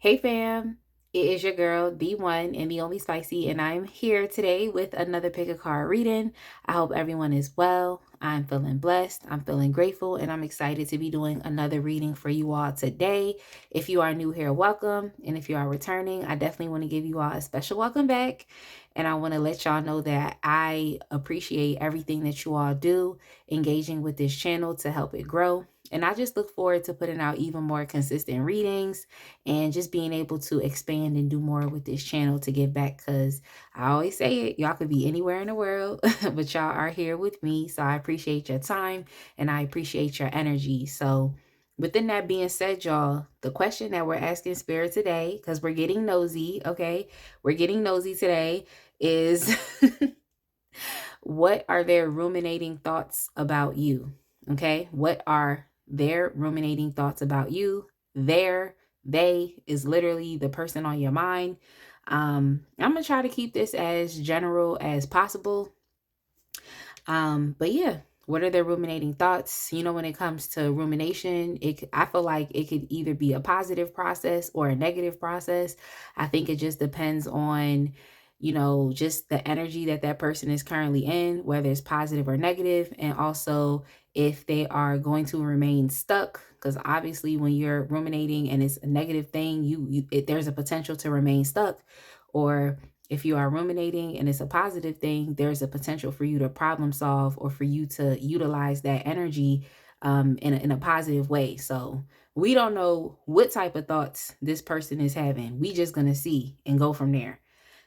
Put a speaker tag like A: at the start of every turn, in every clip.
A: Hey fam, it is your girl, the one and the only Spicy, and I'm here today with another pick a card reading. I hope everyone is well. I'm feeling blessed, I'm feeling grateful, and I'm excited to be doing another reading for you all today. If you are new here, welcome. And if you are returning, I definitely want to give you all a special welcome back. And I want to let y'all know that I appreciate everything that you all do, engaging with this channel to help it grow. And I just look forward to putting out even more consistent readings and just being able to expand and do more with this channel to give back, because I always say it, y'all could be anywhere in the world but y'all are here with me, so I appreciate your time and I appreciate your energy. So within that being said, y'all, the question that we're asking spirit today, because we're getting nosy, okay, we're getting nosy today, is what are their ruminating thoughts about you? Okay, what are their ruminating thoughts about you? They is literally the person on your mind. I'm gonna try to keep this as general as possible. But yeah, what are their ruminating thoughts? You know, when it comes to rumination, I feel like it could either be a positive process or a negative process. I think it just depends on, you know, just the energy that that person is currently in, whether it's positive or negative, and also if they are going to remain stuck. Because obviously, when you're ruminating and it's a negative thing, there's a potential to remain stuck. Or if you are ruminating and it's a positive thing, there's a potential for you to problem solve or for you to utilize that energy in a positive way. So we don't know what type of thoughts this person is having. We just gonna see and go from there.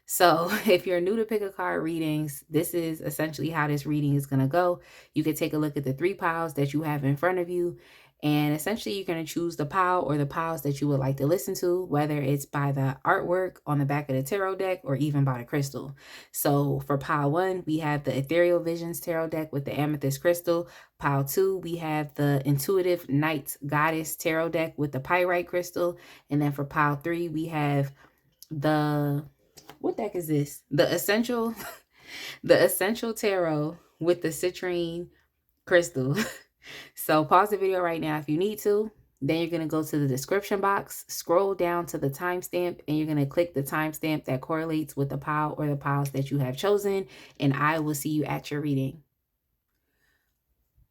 A: So if you're new to pick a card readings, this is essentially how this reading is going to go. You can take a look at the 3 piles that you have in front of you. And essentially, you're going to choose the pile or the piles that you would like to listen to, whether it's by the artwork on the back of the tarot deck or even by the crystal. So for pile 1, we have the Ethereal Visions tarot deck with the amethyst crystal. Pile 2, we have the Intuitive Night Goddess tarot deck with the pyrite crystal. And then for pile 3, we have the, what deck is this? The Essential Tarot with the citrine crystal. So pause the video right now if you need to. Then you're going to go to the description box, scroll down to the timestamp, and you're going to click the timestamp that correlates with the pile or the piles that you have chosen. And I will see you at your reading.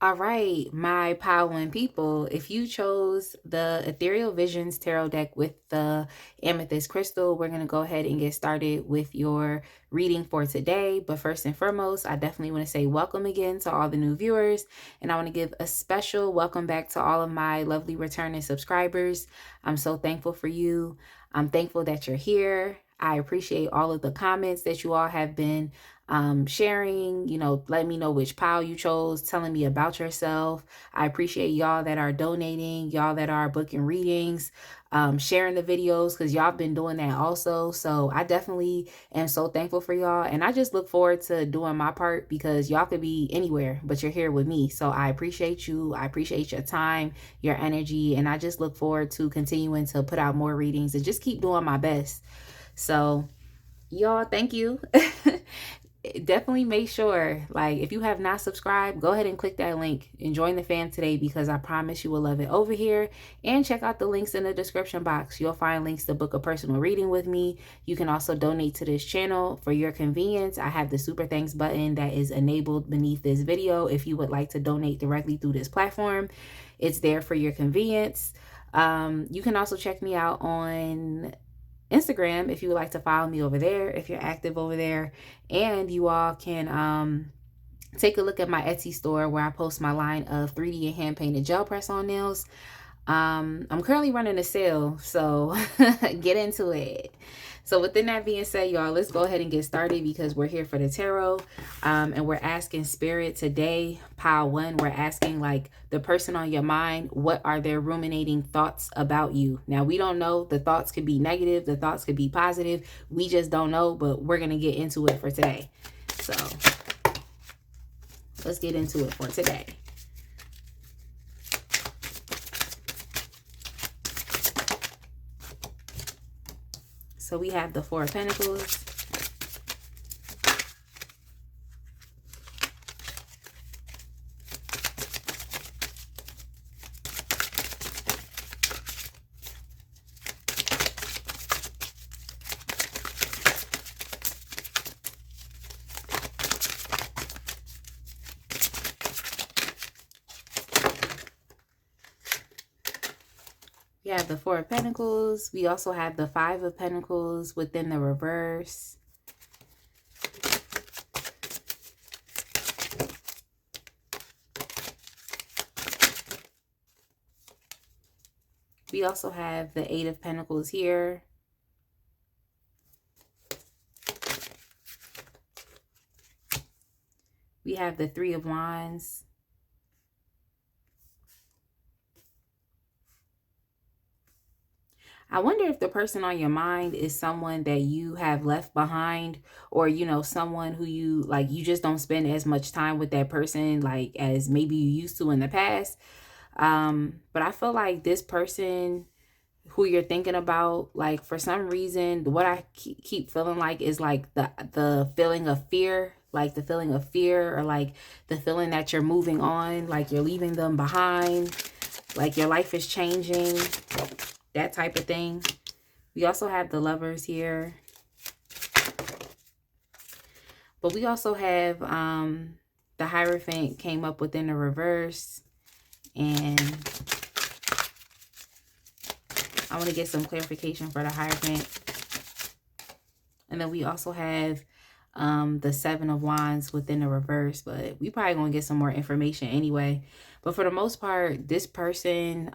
A: All right, my pile 1 people, if you chose the Ethereal Visions tarot deck with the amethyst crystal, we're going to go ahead and get started with your reading for today. But first and foremost, I definitely want to say welcome again to all the new viewers. And I want to give a special welcome back to all of my lovely returning subscribers. I'm so thankful for you. I'm thankful that you're here. I appreciate all of the comments that you all have been sharing, you know, letting me know which pile you chose, telling me about yourself. I appreciate y'all that are donating, y'all that are booking readings, sharing the videos, because y'all been doing that also. So I definitely am so thankful for y'all. And I just look forward to doing my part, because y'all could be anywhere, but you're here with me. So I appreciate you. I appreciate your time, your energy. And I just look forward to continuing to put out more readings and just keep doing my best. So y'all, thank you. Definitely make sure, like, if you have not subscribed, go ahead and click that link and join the fam today, because I promise you will love it over here. And check out the links in the description box. You'll find links to book a personal reading with me. You can also donate to this channel for your convenience. I have the super thanks button that is enabled beneath this video if you would like to donate directly through this platform. It's there for your convenience. You can also check me out on Instagram if you would like to follow me over there, if you're active over there. And you all can take a look at my Etsy store, where I post my line of 3D and hand painted gel press on nails. I'm currently running a sale, so get into it. So within that being said, y'all, let's go ahead and get started, because we're here for the tarot. And we're asking spirit today, pile 1, we're asking, like, the person on your mind, what are their ruminating thoughts about you? Now, we don't know. The thoughts could be negative. The thoughts could be positive. We just don't know, but we're going to get into it for today. So let's get into it for today. So we have the 4 of Pentacles, have the Four of Pentacles. We also have the Five of Pentacles within the reverse. We also have the Eight of Pentacles here. We have the Three of Wands. I wonder if the person on your mind is someone that you have left behind, or, you know, someone who you like, you just don't spend as much time with that person like as maybe you used to in the past. But I feel like this person who you're thinking about, like, for some reason, what I keep feeling like is like the feeling of fear, like the feeling of fear, or like the feeling that you're moving on, like you're leaving them behind, like your life is changing, that type of thing. We also have the Lovers here. But we also have the Hierophant came up within the reverse. And I want to get some clarification for the Hierophant. And then we also have the Seven of Wands within the reverse, but we probably gonna get some more information anyway. But for the most part, this person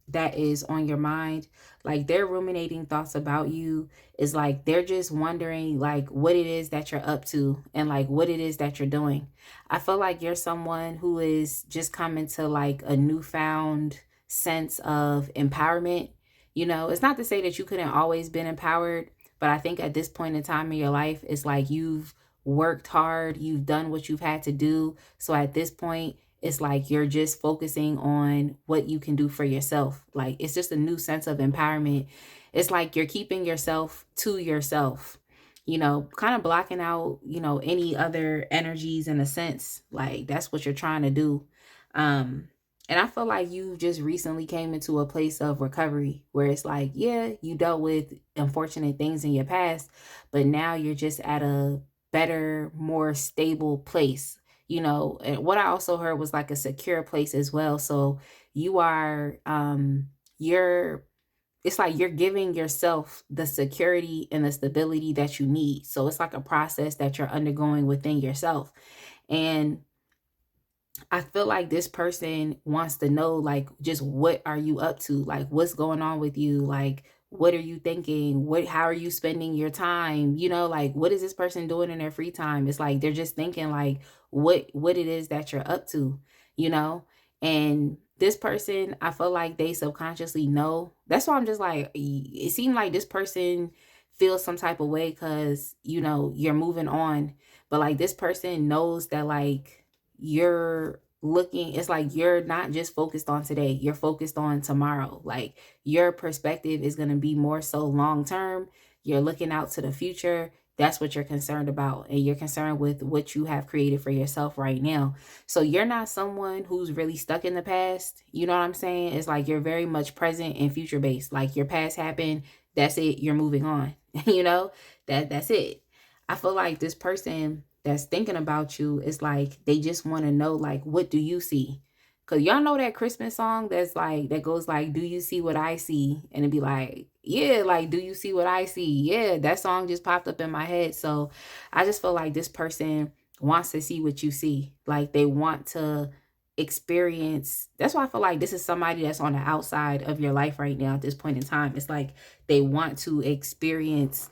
A: that is on your mind, like, they're ruminating thoughts about you, is like they're just wondering like what it is that you're up to and like what it is that you're doing. I feel like you're someone who is just coming to like a newfound sense of empowerment. You know, it's not to say that you couldn't always been empowered, but I think at this point in time in your life, it's like you've worked hard, you've done what you've had to do. So at this point, it's like you're just focusing on what you can do for yourself. Like, it's just a new sense of empowerment. It's like you're keeping yourself to yourself, you know, kind of blocking out, you know, any other energies in a sense. Like, that's what you're trying to do. And I feel like you just recently came into a place of recovery where it's like, yeah, you dealt with unfortunate things in your past, but now you're just at a better, more stable place, you know. And what I also heard was like a secure place as well. So you are, it's like you're giving yourself the security and the stability that you need. So it's like a process that you're undergoing within yourself. And I feel like this person wants to know, like, just what are you up to? Like, what's going on with you? Like, what are you thinking? How are you spending your time? You know, like, what is this person doing in their free time? It's like they're just thinking like what it is that you're up to, you know? And this person, I feel like they subconsciously know. That's why I'm just like, it seemed like this person feels some type of way because, you know, you're moving on. But like, this person knows that like you're looking, it's like you're not just focused on today, you're focused on tomorrow. Like, your perspective is going to be more so long term. You're looking out to the future. That's what you're concerned about, and you're concerned with what you have created for yourself right now. So you're not someone who's really stuck in the past, you know what I'm saying? It's like you're very much present and future based. Like, your past happened, that's it, you're moving on. You know, that's it. I feel like this person that's thinking about you is like, they just want to know, like, what do you see? Because y'all know that Christmas song that's like, that goes like, do you see what I see? And it'd be like, yeah, like, do you see what I see? Yeah, that song just popped up in my head. So I just feel like this person wants to see what you see. Like, they want to experience. That's why I feel like this is somebody that's on the outside of your life right now at this point in time. It's like they want to experience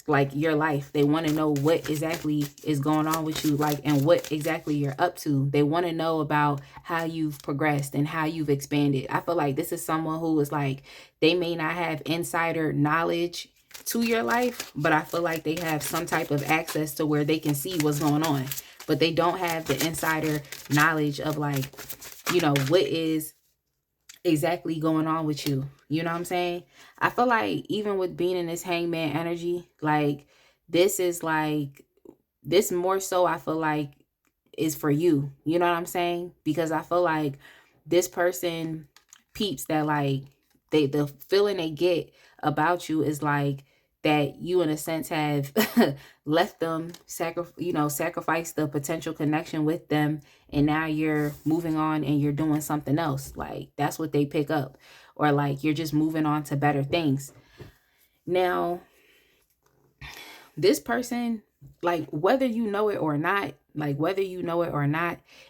A: like your life. They want to know what exactly is going on with you, like, and what exactly you're up to. They want to know about how you've progressed and how you've expanded. I feel like this is someone who is like, they may not have insider knowledge to your life, but I feel like they have some type of access to where they can see what's going on, but they don't have the insider knowledge of, like, you know, what is exactly going on with you. You know what I'm saying? I feel like even with being in this hangman energy, like, this is like, this more so I feel like is for you. You know what I'm saying? Because I feel like this person peeps that, like, the feeling they get about you is like that you in a sense have left them, sacrifice the potential connection with them, and now you're moving on and you're doing something else. Like, that's what they pick up. or like you're just moving on to better things. Now, this person, like whether you know it or not,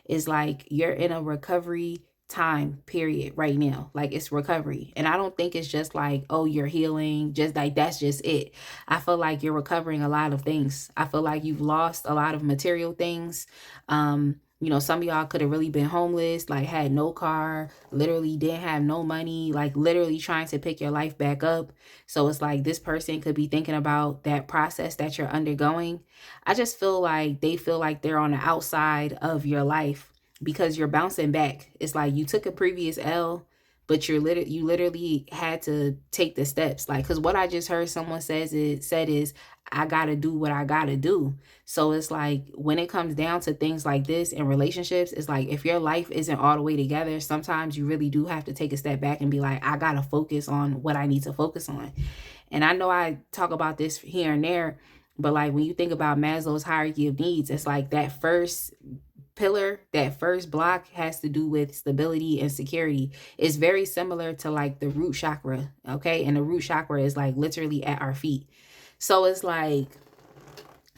A: is like you're in a recovery time period right now. Like it's recovery. And I don't think it's just like, oh, you're healing, just like that's just it. I feel like you're recovering a lot of things. I feel like you've lost a lot of material things. Some of y'all could have really been homeless, like had no car, literally didn't have no money, like literally trying to pick your life back up. So it's like this person could be thinking about that process that you're undergoing. I just feel like they feel like they're on the outside of your life because you're bouncing back. It's like you took a previous L, but you literally had to take the steps. Like, cause what I just heard someone said is I gotta do what I gotta do. So it's like when it comes down to things like this in relationships, it's like if your life isn't all the way together, sometimes you really do have to take a step back and be like, I gotta focus on what I need to focus on. And I know I talk about this here and there, but like when you think about Maslow's hierarchy of needs, it's like that first pillar, that first block has to do with stability and security. It's very similar to like the root chakra, okay? And the root chakra is like literally at our feet. So it's like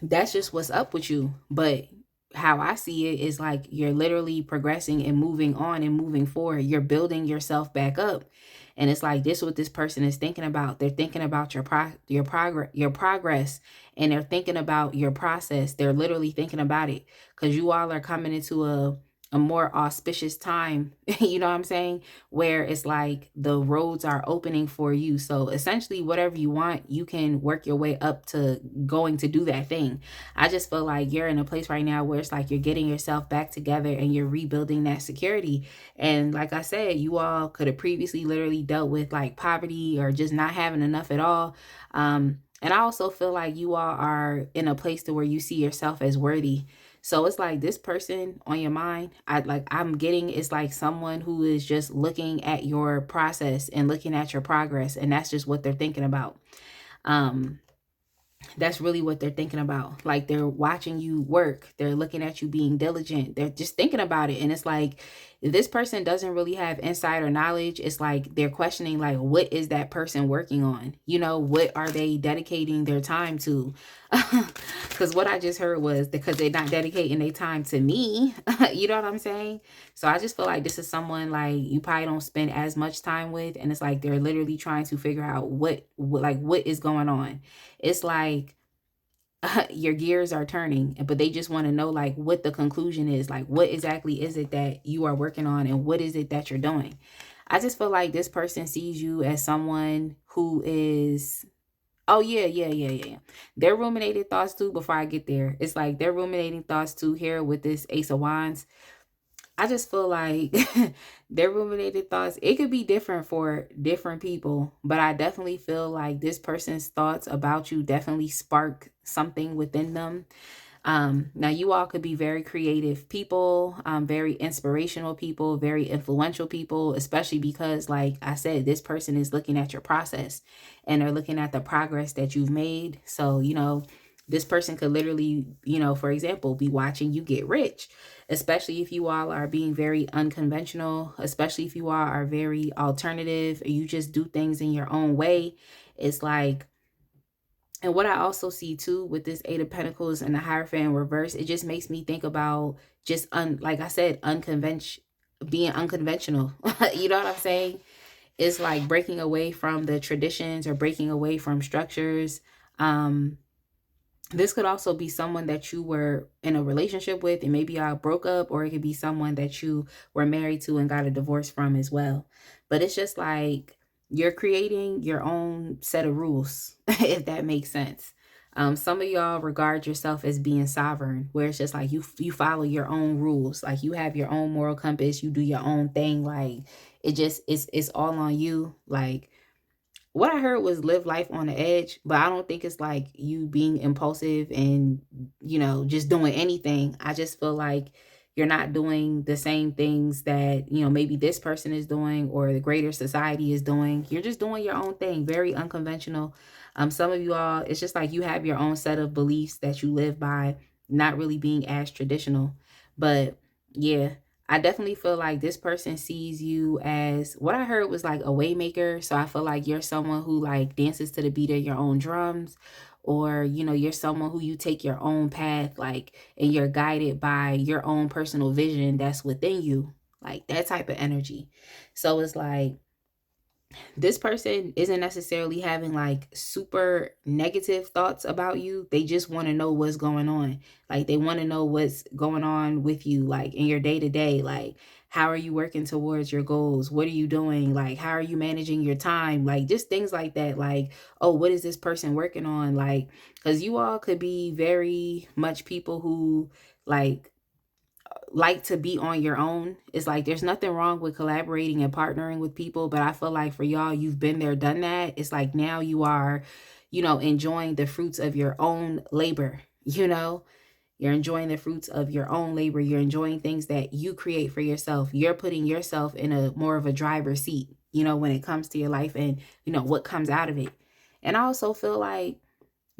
A: that's just what's up with you. But how I see it is like you're literally progressing and moving on and moving forward. You're building yourself back up. And it's like this is what this person is thinking about. They're thinking about your progress, and they're thinking about your process. They're literally thinking about it because you all are coming into a more auspicious time, you know what I'm saying? Where it's like the roads are opening for you. So essentially whatever you want, you can work your way up to going to do that thing. I just feel like you're in a place right now where it's like you're getting yourself back together and you're rebuilding that security. And like I said, you all could have previously literally dealt with like poverty or just not having enough at all. And I also feel like you all are in a place to where you see yourself as worthy. So it's like this person on your mind, I'm getting it's like someone who is just looking at your process and looking at your progress, and that's just what they're thinking about. That's really what they're thinking about. Like they're watching you work. They're looking at you being diligent. They're just thinking about it. And it's like, if this person doesn't really have insider knowledge, it's like they're questioning, like, what is that person working on? You know, what are they dedicating their time to? Because what I just heard was because they're not dedicating their time to me. You know what I'm saying? So I just feel like this is someone like you probably don't spend as much time with. And it's like they're literally trying to figure out what is going on. It's like your gears are turning, but they just want to know like what the conclusion is, like what exactly is it that you are working on and what is it that you're doing. I just feel like this person sees you as someone who is, oh yeah. They're ruminating thoughts too before I get there. It's like they're ruminating thoughts too here with this Ace of Wands. I just feel like their ruminated thoughts, it could be different for different people, but I definitely feel like this person's thoughts about you definitely spark something within them. Now you all could be very creative people, very inspirational people, very influential people, especially because like I said, this person is looking at your process and they're looking at the progress that you've made. So, this person could literally, for example, be watching you get rich, especially if you all are being very unconventional, especially if you all are very alternative, you just do things in your own way. It's like, and what I also see too with this Eight of Pentacles and the Hierophant in reverse, it just makes me think about just like I said, being unconventional. You know what I'm saying? It's like breaking away from the traditions or breaking away from structures. This could also be someone that you were in a relationship with and maybe y'all broke up, or it could be someone that you were married to and got a divorce from as well. But it's just like you're creating your own set of rules, if that makes sense. Some of y'all regard yourself as being sovereign, where it's just like you follow your own rules, like you have your own moral compass, you do your own thing, like it's all on you. Like what I heard was live life on the edge, but I don't think it's like you being impulsive and, just doing anything. I just feel like you're not doing the same things that, maybe this person is doing or the greater society is doing. You're just doing your own thing, very unconventional. Some of you all, it's just like you have your own set of beliefs that you live by, not really being as traditional. But yeah, I definitely feel like this person sees you as, what I heard was like a waymaker. So I feel like you're someone who like dances to the beat of your own drums, or you're someone who you take your own path, like, and you're guided by your own personal vision that's within you, like that type of energy. So it's like this person isn't necessarily having like super negative thoughts about you. They just want to know what's going on. Like they want to know what's going on with you, like in your day to day. Like, how are you working towards your goals? What are you doing? Like, how are you managing your time? Like, just things like that. Like, oh, what is this person working on? Like, because you all could be very much people who like to be on your own. It's like there's nothing wrong with collaborating and partnering with people, but I feel like for y'all, you've been there, done that. It's like now you are, enjoying the fruits of your own labor. You're enjoying the fruits of your own labor. You're enjoying things that you create for yourself. You're putting yourself in a more of a driver's seat, when it comes to your life and what comes out of it. And I also feel like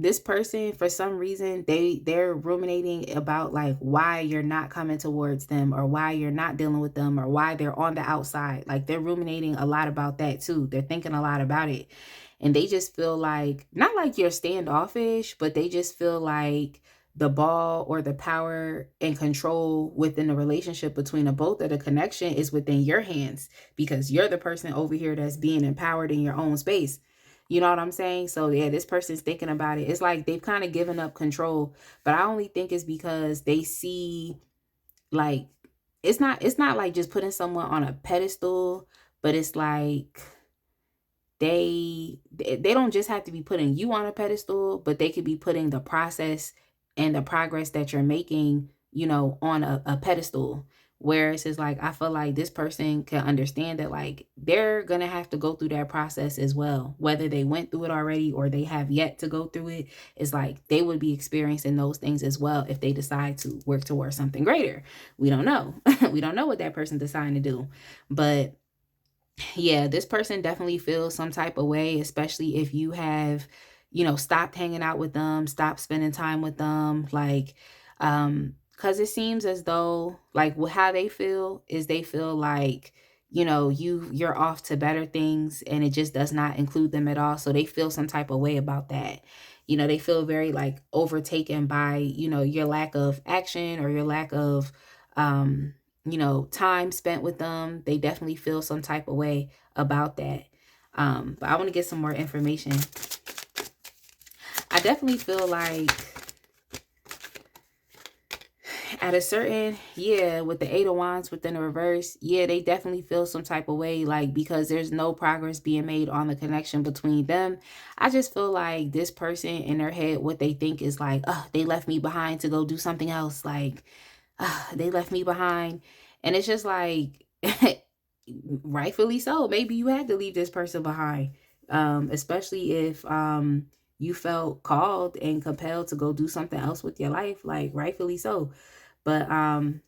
A: this person, for some reason, they're ruminating about like why you're not coming towards them, or why you're not dealing with them, or why they're on the outside. Like they're ruminating a lot about that too. They're thinking a lot about it, and they just feel like, not like you're standoffish, but they just feel like the ball or the power and control within the relationship between the both of the connection is within your hands, because you're the person over here that's being empowered in your own space. You know what I'm saying? So yeah, this person's thinking about it. It's like they've kind of given up control, but I only think it's because they see, like, it's not like just putting someone on a pedestal, but it's like they don't just have to be putting you on a pedestal, but they could be putting the process and the progress that you're making, on a pedestal. Whereas it's like, I feel like this person can understand that like they're gonna have to go through that process as well, whether they went through it already or they have yet to go through it. It's like they would be experiencing those things as well if they decide to work towards something greater. We don't know. We don't know what that person deciding to do, but yeah, this person definitely feels some type of way, especially if you have, stopped hanging out with them, stopped spending time with them. Like, because it seems as though, like, how they feel is they feel like, you're off to better things, and it just does not include them at all. So they feel some type of way about that. They feel very like overtaken by, your lack of action, or your lack of, time spent with them. They definitely feel some type of way about that. But I want to get some more information. I definitely feel like at a certain, yeah, with the Eight of Wands within the reverse, yeah, they definitely feel some type of way, like, because there's no progress being made on the connection between them. I just feel like this person in their head, what they think is like, oh, they left me behind to go do something else. Like, they left me behind. And it's just like, rightfully so. Maybe you had to leave this person behind. Especially if you felt called and compelled to go do something else with your life, like rightfully so. But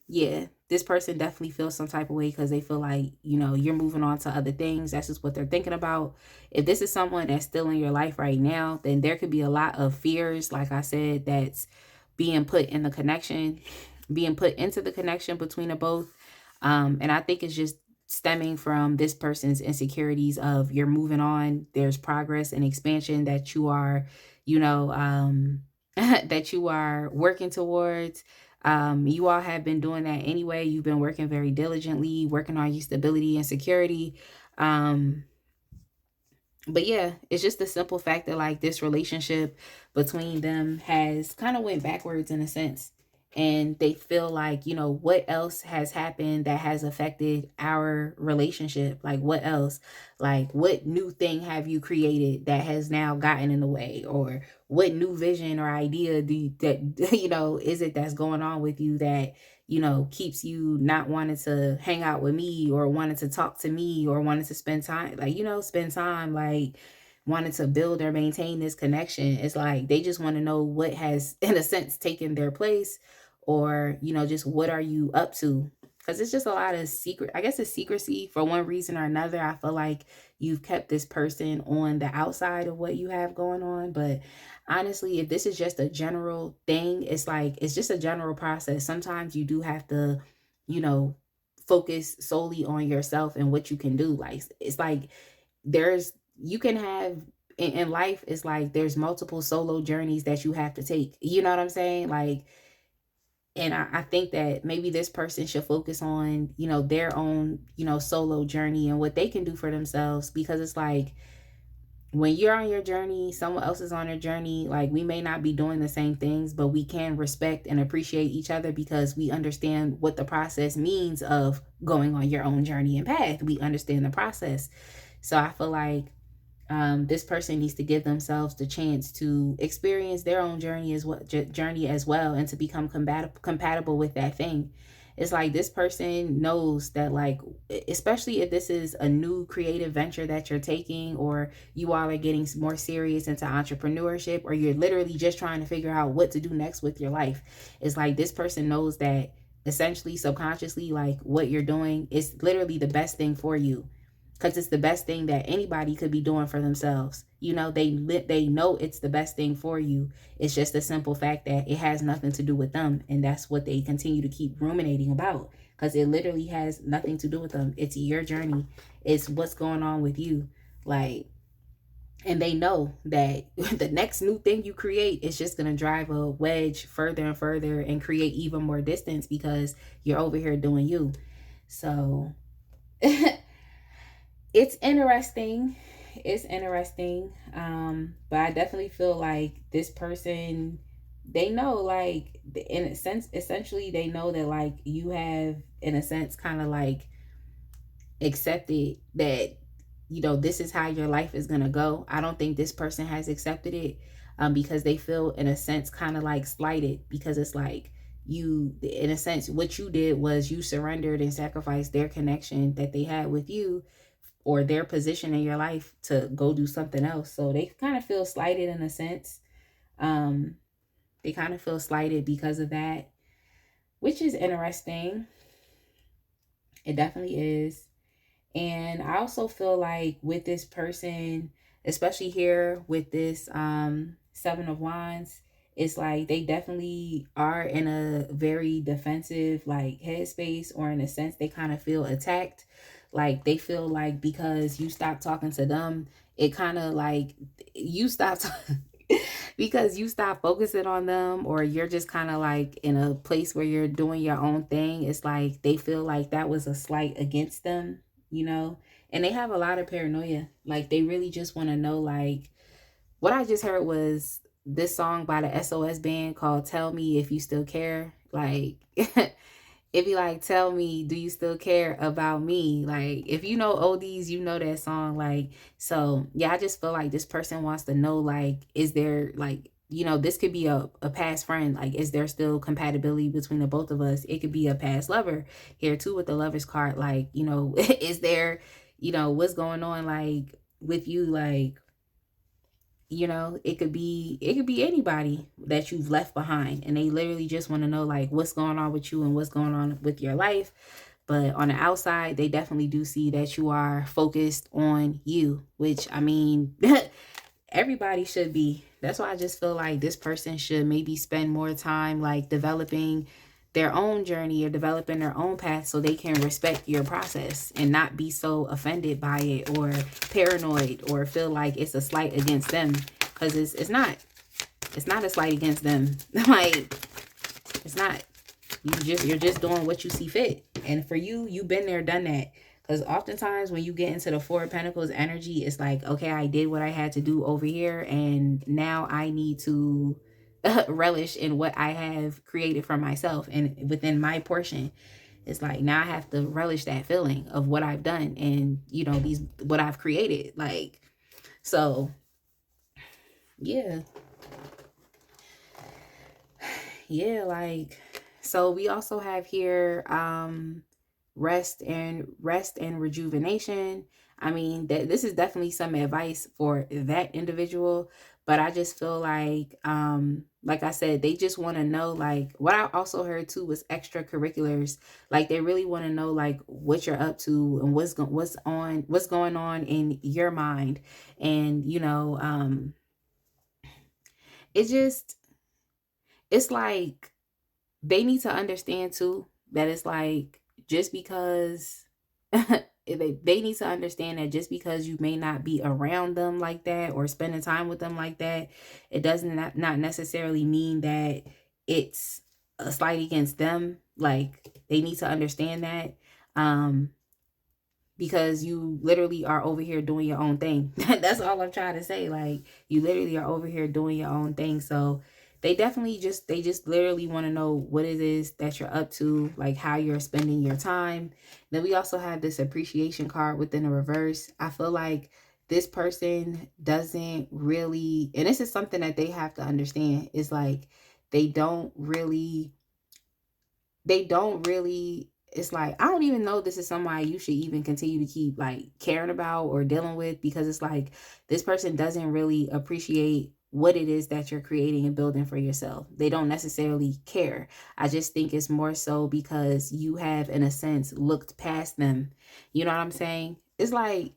A: yeah, this person definitely feels some type of way because they feel like, you're moving on to other things. That's just what they're thinking about. If this is someone that's still in your life right now, then there could be a lot of fears, like I said, that's being put in the connection, being put into the connection between the both. And I think it's just stemming from this person's insecurities of, you're moving on, there's progress and expansion that you are, that you are working towards. You all have been doing that anyway. You've been working very diligently, working on your stability and security. But yeah, it's just the simple fact that like this relationship between them has kind of went backwards in a sense. And they feel like, what else has happened that has affected our relationship? Like, what else? Like, what new thing have you created that has now gotten in the way? Or what new vision or idea is it that's going on with you that, keeps you not wanting to hang out with me, or wanting to talk to me, or wanting to spend time, like, spend time, like wanting to build or maintain this connection. It's like they just want to know what has, in a sense, taken their place, or, just what are you up to? Because it's just a lot of secret, I guess it's secrecy for one reason or another. I feel like you've kept this person on the outside of what you have going on. But honestly, if this is just a general thing, it's like, it's just a general process. Sometimes you do have to, you know, focus solely on yourself and what you can do. Like, it's like there's you can have in life, it's like there's multiple solo journeys that you have to take. You know what I'm saying? Like, and I think that maybe this person should focus on, their own, solo journey and what they can do for themselves, because it's like when you're on your journey, someone else is on their journey. Like, we may not be doing the same things, but we can respect and appreciate each other because we understand what the process means of going on your own journey and path. We understand the process. So I feel like this person needs to give themselves the chance to experience their own journey as well, and to become compatible with that thing. It's like this person knows that, like, especially if this is a new creative venture that you're taking, or you all are getting more serious into entrepreneurship, or you're literally just trying to figure out what to do next with your life. It's like this person knows that essentially, subconsciously, like, what you're doing is literally the best thing for you, because it's the best thing that anybody could be doing for themselves. They know it's the best thing for you. It's just a simple fact that it has nothing to do with them, and that's what they continue to keep ruminating about, because it literally has nothing to do with them. It's your journey. It's what's going on with you. Like, and they know that the next new thing you create is just going to drive a wedge further and further and create even more distance, because you're over here doing you. So it's interesting. It's interesting. But I definitely feel like this person, they know, like, in a sense, essentially, they know that, like, you have, in a sense, kind of like accepted that, this is how your life is going to go. I don't think this person has accepted it, because they feel, in a sense, kind of like slighted, because it's like, you, in a sense, what you did was you surrendered and sacrificed their connection that they had with you, or their position in your life, to go do something else. So they kind of feel slighted in a sense. Um, they kind of feel slighted because of that, which is interesting. It definitely is. And I also feel like with this person, especially here with this Seven of Wands, it's like they definitely are in a very defensive, like, headspace, or in a sense they kind of feel attacked. Like, they feel like because you stop talking to them, it kind of like you stop because you stop focusing on them, or you're just kind of like in a place where you're doing your own thing. It's like they feel like that was a slight against them, you know? And they have a lot of paranoia. Like, they really just want to know, like, what I just heard was this song by the SOS band called Tell Me If You Still Care. Like, it'd be like, tell me, do you still care about me? Like, if you know oldies, you know that song. Like, so yeah, I just feel like this person wants to know, like, is there, like, this could be a past friend. Like, is there still compatibility between the both of us? It could be a past lover here too with the lover's card. Like, is there, what's going on, like, with you? Like, it could be anybody that you've left behind, and they literally just want to know, like, what's going on with you and what's going on with your life. But on the outside, they definitely do see that you are focused on you, which, I mean, everybody should be. That's why I just feel like this person should maybe spend more time, like, developing their own journey or developing their own path, so they can respect your process and not be so offended by it, or paranoid, or feel like it's a slight against them, because it's not a slight against them. Like, it's not. You're just doing what you see fit. And for you, you've been there, done that. Because oftentimes when you get into the Four of Pentacles energy, it's like, okay, I did what I had to do over here, and now I need to relish in what I have created for myself and within my portion. It's like, now I have to relish that feeling of what I've done, and what I've created. Like, so yeah. Yeah, like, so we also have here rest and rejuvenation. I mean, that this is definitely some advice for that individual, but I just feel like I said, they just want to know, like, what I also heard too was extracurriculars. Like, they really want to know, like, what you're up to and what's going on in your mind. And it just it's like they need to understand too that it's like just because they need to understand that just because you may not be around them like that or spending time with them like that, it doesn't not necessarily mean that it's a slight against them. Like, they need to understand that. Because you literally are over here doing your own thing. That's all I'm trying to say. Like, you literally are over here doing your own thing. So they just literally want to know what it is that you're up to, like how you're spending your time. Then we also have this appreciation card within the reverse. I feel like this person doesn't really, and this is something that they have to understand, is like they don't really it's like, I don't even know if this is somebody you should even continue to keep like caring about or dealing with, because it's like this person doesn't really appreciate what it is that you're creating and building for yourself. They don't necessarily care. I just think it's more so because you have, in a sense, looked past them. You know what I'm saying? It's like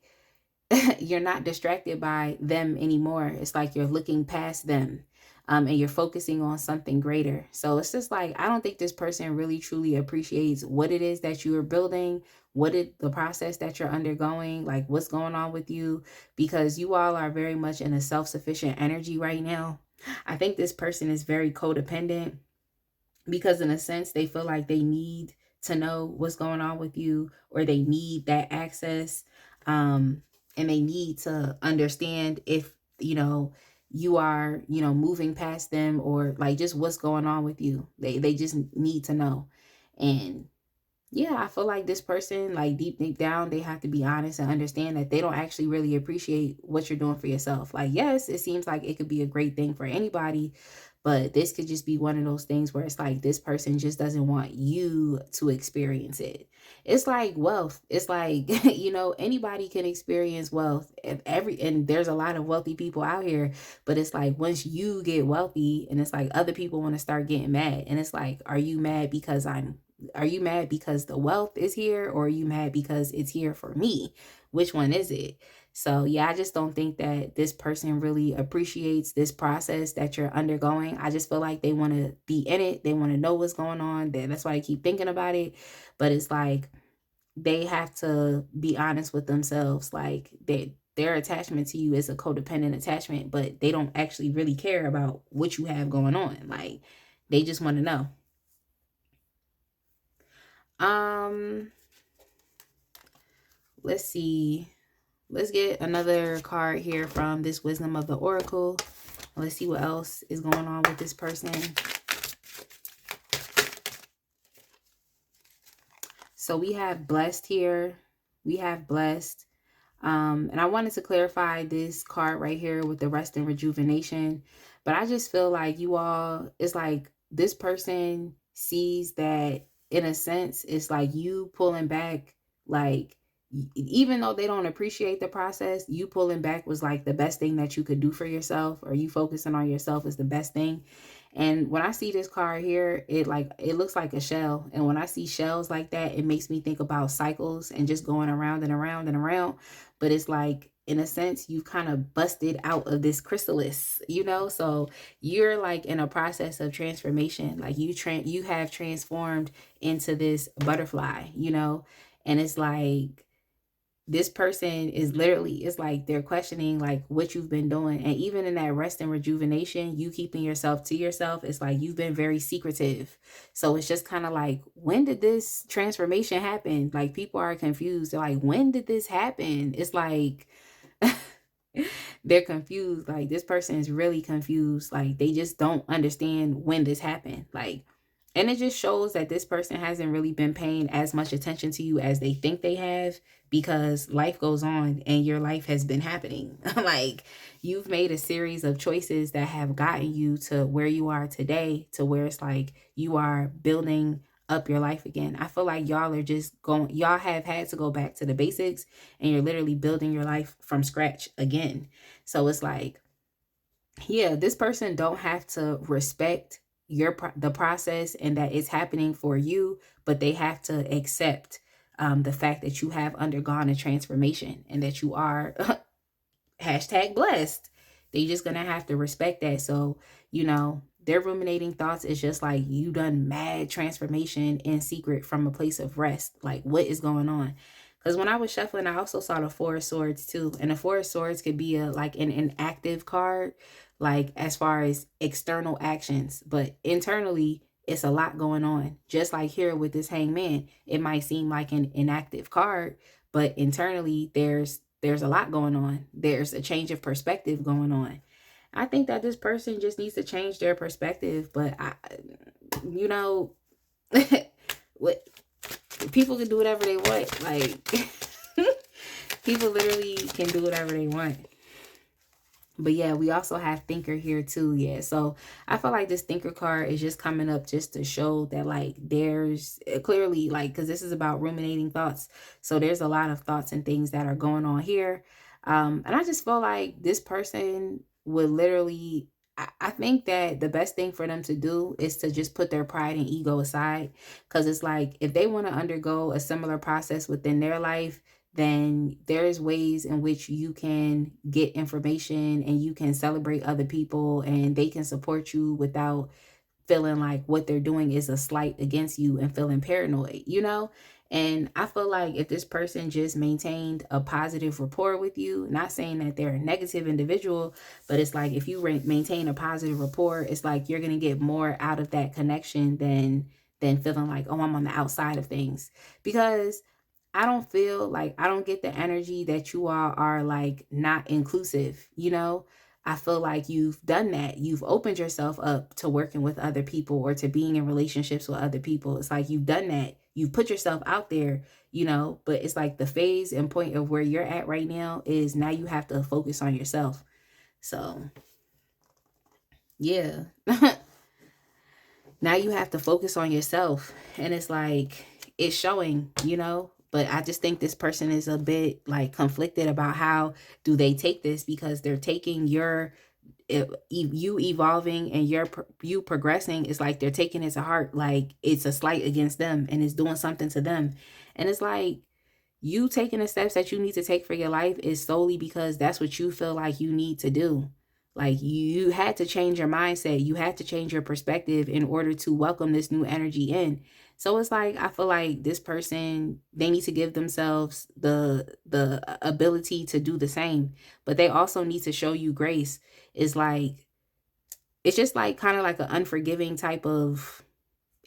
A: you're not distracted by them anymore. It's like you're looking past them, and you're focusing on something greater. So it's just like, I don't think this person really truly appreciates what it is that you are building, the process that you're undergoing, like what's going on with you, because you all are very much in a self-sufficient energy right now. I think this person is very codependent, because in a sense they feel like they need to know what's going on with you, or they need that access, and they need to understand if you are moving past them, or like just what's going on with you. They just need to know. And yeah, I feel like this person, like deep down, they have to be honest and understand that they don't actually really appreciate what you're doing for yourself. Like, yes, it seems like it could be a great thing for anybody, but this could just be one of those things where it's like this person just doesn't want you to experience it. It's like wealth. It's like, anybody can experience wealth. And there's a lot of wealthy people out here, but it's like once you get wealthy, and it's like other people want to start getting mad. And it's like, are you mad because the wealth is here, or are you mad because it's here for me? Which one is it? So yeah, I just don't think that this person really appreciates this process that you're undergoing. I just feel like they want to be in it. They want to know what's going on. That's why I keep thinking about it. But it's like they have to be honest with themselves. Like, their attachment to you is a codependent attachment, but they don't actually really care about what you have going on. Like, they just want to know. Let's see. Let's get another card here from this Wisdom of the Oracle. Let's see what else is going on with this person. So we have blessed here. We have blessed. And I wanted to clarify this card right here with the rest and rejuvenation. But I just feel like you all, it's like this person sees that, in a sense, it's like you pulling back, like, even though they don't appreciate the process, you pulling back was like the best thing that you could do for yourself, or you focusing on yourself is the best thing. And when I see this card here, it looks like a shell. And when I see shells like that, it makes me think about cycles and just going around and around and around. But it's like, in a sense, you've kind of busted out of this chrysalis, so you're like in a process of transformation. Like, you have transformed into this butterfly, and it's like, this person is literally, it's like they're questioning like what you've been doing. And even in that rest and rejuvenation, you keeping yourself to yourself, it's like you've been very secretive. So it's just kind of like, when did this transformation happen? Like, people are confused. They're like, when did this happen? It's like they're confused. Like, this person is really confused. Like, they just don't understand when this happened. Like, and it just shows that this person hasn't really been paying as much attention to you as they think they have, because life goes on and your life has been happening. Like, you've made a series of choices that have gotten you to where you are today, to where it's like you are building up your life again. I feel like y'all have had to go back to the basics, and you're literally building your life from scratch again. So it's like, yeah, this person don't have to respect the process and that it's happening for you, but they have to accept the fact that you have undergone a transformation and that you are hashtag blessed. They just gonna have to respect that. So their ruminating thoughts is just like you done mad transformation in secret from a place of rest. Like, what is going on? Because when I was shuffling, I also saw the Four of Swords too. And the Four of Swords could be a like an inactive card, like as far as external actions. But internally, it's a lot going on. Just like here with this Hangman, it might seem like an inactive card, but internally there's a lot going on. There's a change of perspective going on. I think that this person just needs to change their perspective, but you know, what, people can do whatever they want. Like, people literally can do whatever they want. But yeah, we also have thinker here too. Yeah, so I feel like this thinker card is just coming up just to show that like there's clearly like, because this is about ruminating thoughts, so there's a lot of thoughts and things that are going on here. And I just feel like this person would literally, I think that the best thing for them to do is to just put their pride and ego aside, because it's like if they want to undergo a similar process within their life, then there's ways in which you can get information and you can celebrate other people and they can support you without feeling like what they're doing is a slight against you and feeling paranoid, you know? And I feel like if this person just maintained a positive rapport with you, not saying that they're a negative individual, but it's like if you maintain a positive rapport, it's like you're going to get more out of that connection than feeling like, oh, I'm on the outside of things. Because I don't feel like, I don't get the energy that you all are like not inclusive, you know? I feel like you've done that. You've opened yourself up to working with other people or to being in relationships with other people. It's like you've done that. You've put yourself out there, you know, but it's like the phase and point of where you're at right now is now you have to focus on yourself. So, yeah. Now you have to focus on yourself. And it's like, it's showing, you know? But I just think this person is a bit like conflicted about how do they take this, because they're taking your you evolving and you progressing. Is like they're taking it to heart, like it's a slight against them and it's doing something to them. And it's like you taking the steps that you need to take for your life is solely because that's what you feel like you need to do. Like you had to change your mindset, you had to change your perspective in order to welcome this new energy in. So it's like I feel like this person, they need to give themselves the ability to do the same, but they also need to show you grace. It's like it's just like kind of like an unforgiving type of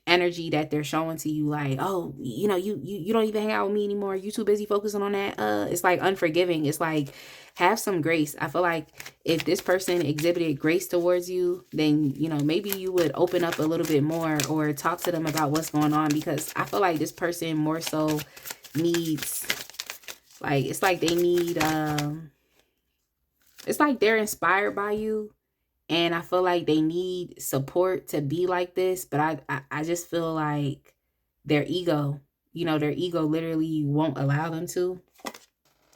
A: energy that they're showing to you, like, oh, you know, you don't even hang out with me anymore, you too busy focusing on that. It's like unforgiving. It's like, have some grace. I feel like if this person exhibited grace towards you, then you know maybe you would open up a little bit more or talk to them about what's going on, because I feel like this person more so needs, like, it's like they need it's like they're inspired by you, and I feel like they need support to be like this. But I just feel like their ego, you know, their ego literally won't allow them to,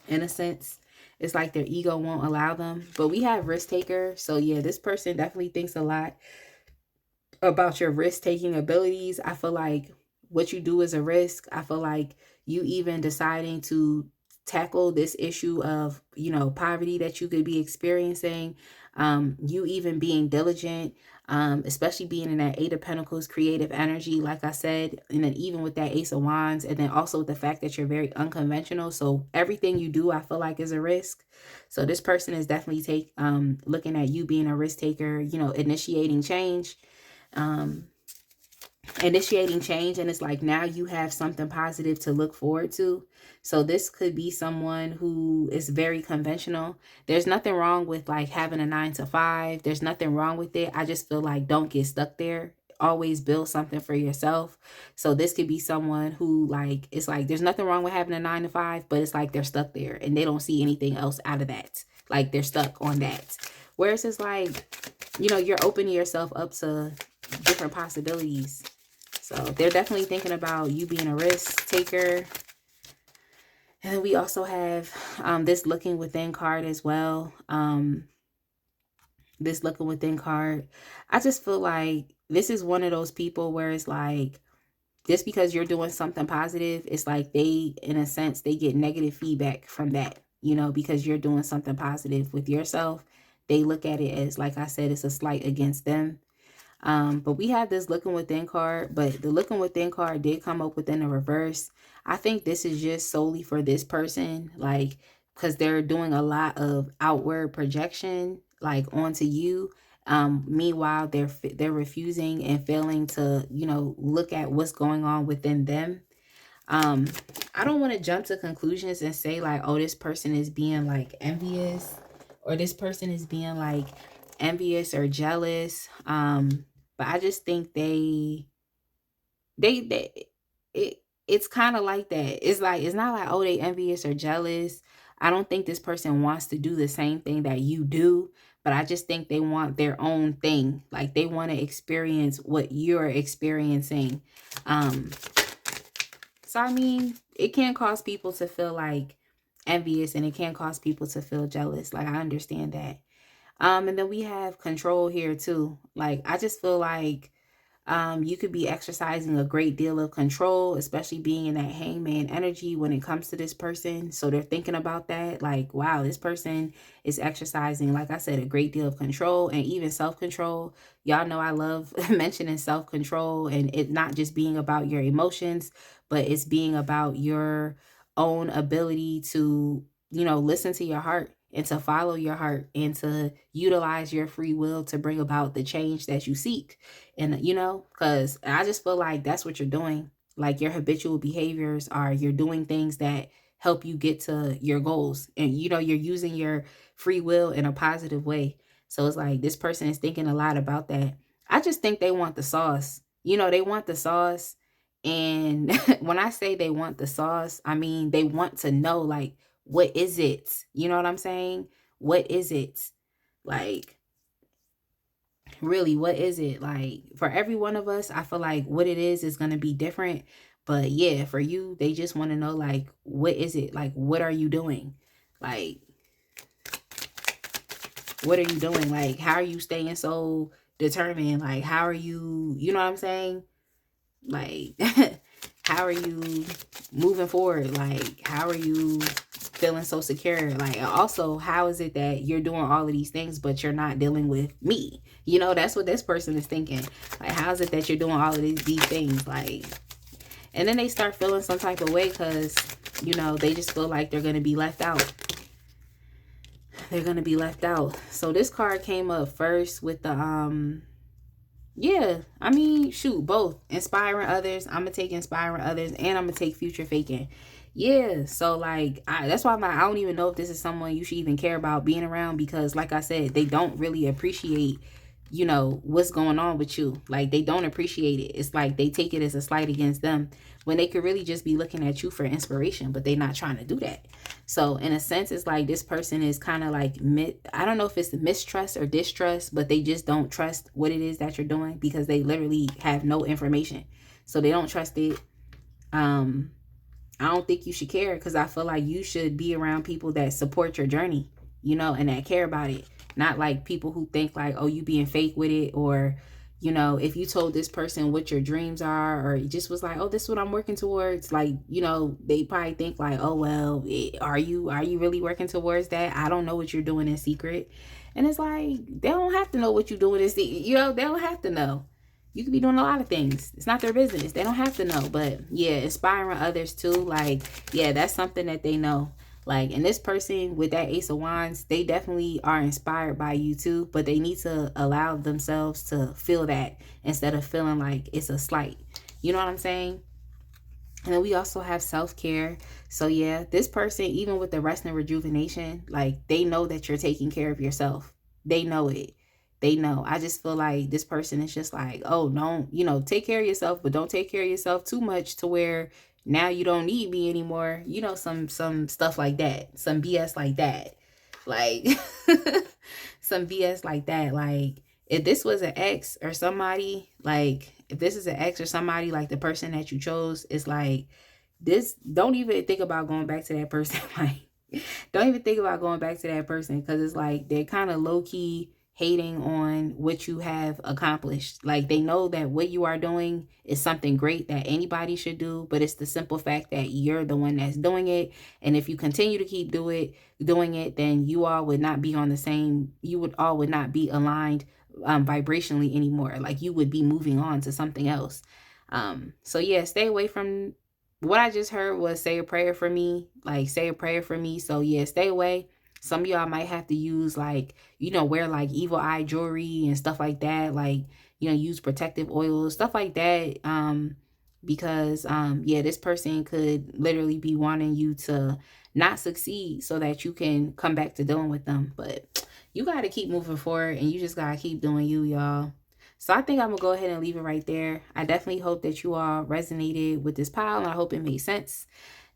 A: in a sense. It's like their ego won't allow them. But we have risk taker. So yeah, this person definitely thinks a lot about your risk taking abilities. I feel like what you do is a risk. I feel like you even deciding to tackle this issue of, you know, poverty that you could be experiencing, you even being diligent, especially being in that Eight of Pentacles creative energy, like I said, and then even with that Ace of Wands, and then also with the fact that you're very unconventional. So everything you do, I feel like, is a risk. So this person is definitely looking at you being a risk taker, you know, um initiating change. And it's like now you have something positive to look forward to. So this could be someone who is very conventional. There's nothing wrong with like having a 9 to 5. There's nothing wrong with it. I just feel like don't get stuck there. Always build something for yourself. So this could be someone who, like, it's like there's nothing wrong with having a 9 to 5, but it's like they're stuck there and they don't see anything else out of that. Like they're stuck on that. Whereas it's like, you know, you're opening yourself up to different possibilities. So they're definitely thinking about you being a risk taker. And then we also have this looking within card as well. This looking within card. I just feel like this is one of those people where it's like, just because you're doing something positive, it's like they, in a sense, they get negative feedback from that, you know, because you're doing something positive with yourself. They look at it as, like I said, it's a slight against them. But we have this looking within card, but the looking within card did come up within the reverse. I think this is just solely for this person, like, because they're doing a lot of outward projection, like onto you. Meanwhile, they're refusing and failing to, look at what's going on within them. um I don't want to jump to conclusions and say like, oh, this person is being like envious, or this person is being like envious or jealous. But I just think they it's kind of like that. It's like, it's not like, oh, they envious or jealous. I don't think this person wants to do the same thing that you do, but I just think they want their own thing. Like, they want to experience what you're experiencing. um so I mean, it can cause people to feel like envious, and it can cause people to feel jealous. Like, I understand that. And then we have control here too. Like, I just feel like you could be exercising a great deal of control, especially being in that hangman energy when it comes to this person. So they're thinking about that. Like, wow, this person is exercising, like I said, a great deal of control and even self-control. Y'all know I love mentioning self-control, and it not just being about your emotions, but it's being about your own ability to, listen to your heart and to follow your heart and to utilize your free will to bring about the change that you seek. And, because I just feel like that's what you're doing. Like, your habitual behaviors are, you're doing things that help you get to your goals. And, you're using your free will in a positive way. So it's like, this person is thinking a lot about that. I just think they want the sauce. They want the sauce. And when I say they want the sauce, I mean, they want to know, like, what is it? You know what I'm saying? What is it? Like, really, what is it? Like, for every one of us, I feel like what it is going to be different. But yeah, for you, they just want to know, like, what is it? Like, what are you doing? Like, what are you doing? Like, how are you staying so determined? Like, how are you, you know what I'm saying? Like, how are you moving forward? Like, how are you feeling so secure? Like, also, how is it that you're doing all of these things, but you're not dealing with me? That's what this person is thinking. Like, how is it that you're doing all of these things? Like, and then they start feeling some type of way because, they just feel like they're going to be left out. They're going to be left out. So this card came up first with the, yeah, I mean, shoot, both inspiring others. I'm gonna take inspiring others, and I'm gonna take future faking. Yeah, so like, that's why I don't even know if this is someone you should even care about being around, because like I said, they don't really appreciate, what's going on with you. Like, they don't appreciate it. It's like they take it as a slight against them, when they could really just be looking at you for inspiration, but they're not trying to do that. So in a sense, it's like this person is kind of like, I don't know if it's mistrust or distrust, but they just don't trust what it is that you're doing, because they literally have no information. So they don't trust it. I don't think you should care, because I feel like you should be around people that support your journey, and that care about it. Not like people who think like, oh, you being fake with it, or, if you told this person what your dreams are, or you just was like, oh, this is what I'm working towards. Like, they probably think like, oh, well, are you really working towards that? I don't know what you're doing in secret. And it's like, they don't have to know what you're doing in secret. They don't have to know. You could be doing a lot of things. It's not their business. They don't have to know. But yeah, inspiring others too. Like, yeah, that's something that they know. Like, and this person with that Ace of Wands, they definitely are inspired by you too, but they need to allow themselves to feel that instead of feeling like it's a slight. You know what I'm saying? And then we also have self-care. So yeah, this person, even with the rest and rejuvenation, like, they know that you're taking care of yourself. They know it. They know. I just feel like this person is just like, oh, don't, take care of yourself, but don't take care of yourself too much to where now you don't need me anymore. Some stuff like that. Some BS like that. Like, some BS like that. Like, if this was an ex or somebody, like, if this is an ex or somebody, like the person that you chose, is like, this, don't even think about going back to that person. Like, don't even think about going back to that person, because it's like they're kind of low-key hating on what you have accomplished. Like, they know that what you are doing is something great that anybody should do, but it's the simple fact that you're the one that's doing it. And if you continue to keep doing it, then you all would not be on the same, you would all would not be aligned vibrationally anymore. Like you would be moving on to something else. So yeah, stay away from what I just heard was say a prayer for me. Like say a prayer for me. So yeah, stay away. Some of y'all might have to use like, wear like evil eye jewelry and stuff like that. Like, use protective oils, stuff like that. Because yeah, this person could literally be wanting you to not succeed so that you can come back to dealing with them. But you got to keep moving forward and you just got to keep doing you, y'all. So I think I'm going to go ahead and leave it right there. I definitely hope that you all resonated with this pile and I hope it made sense.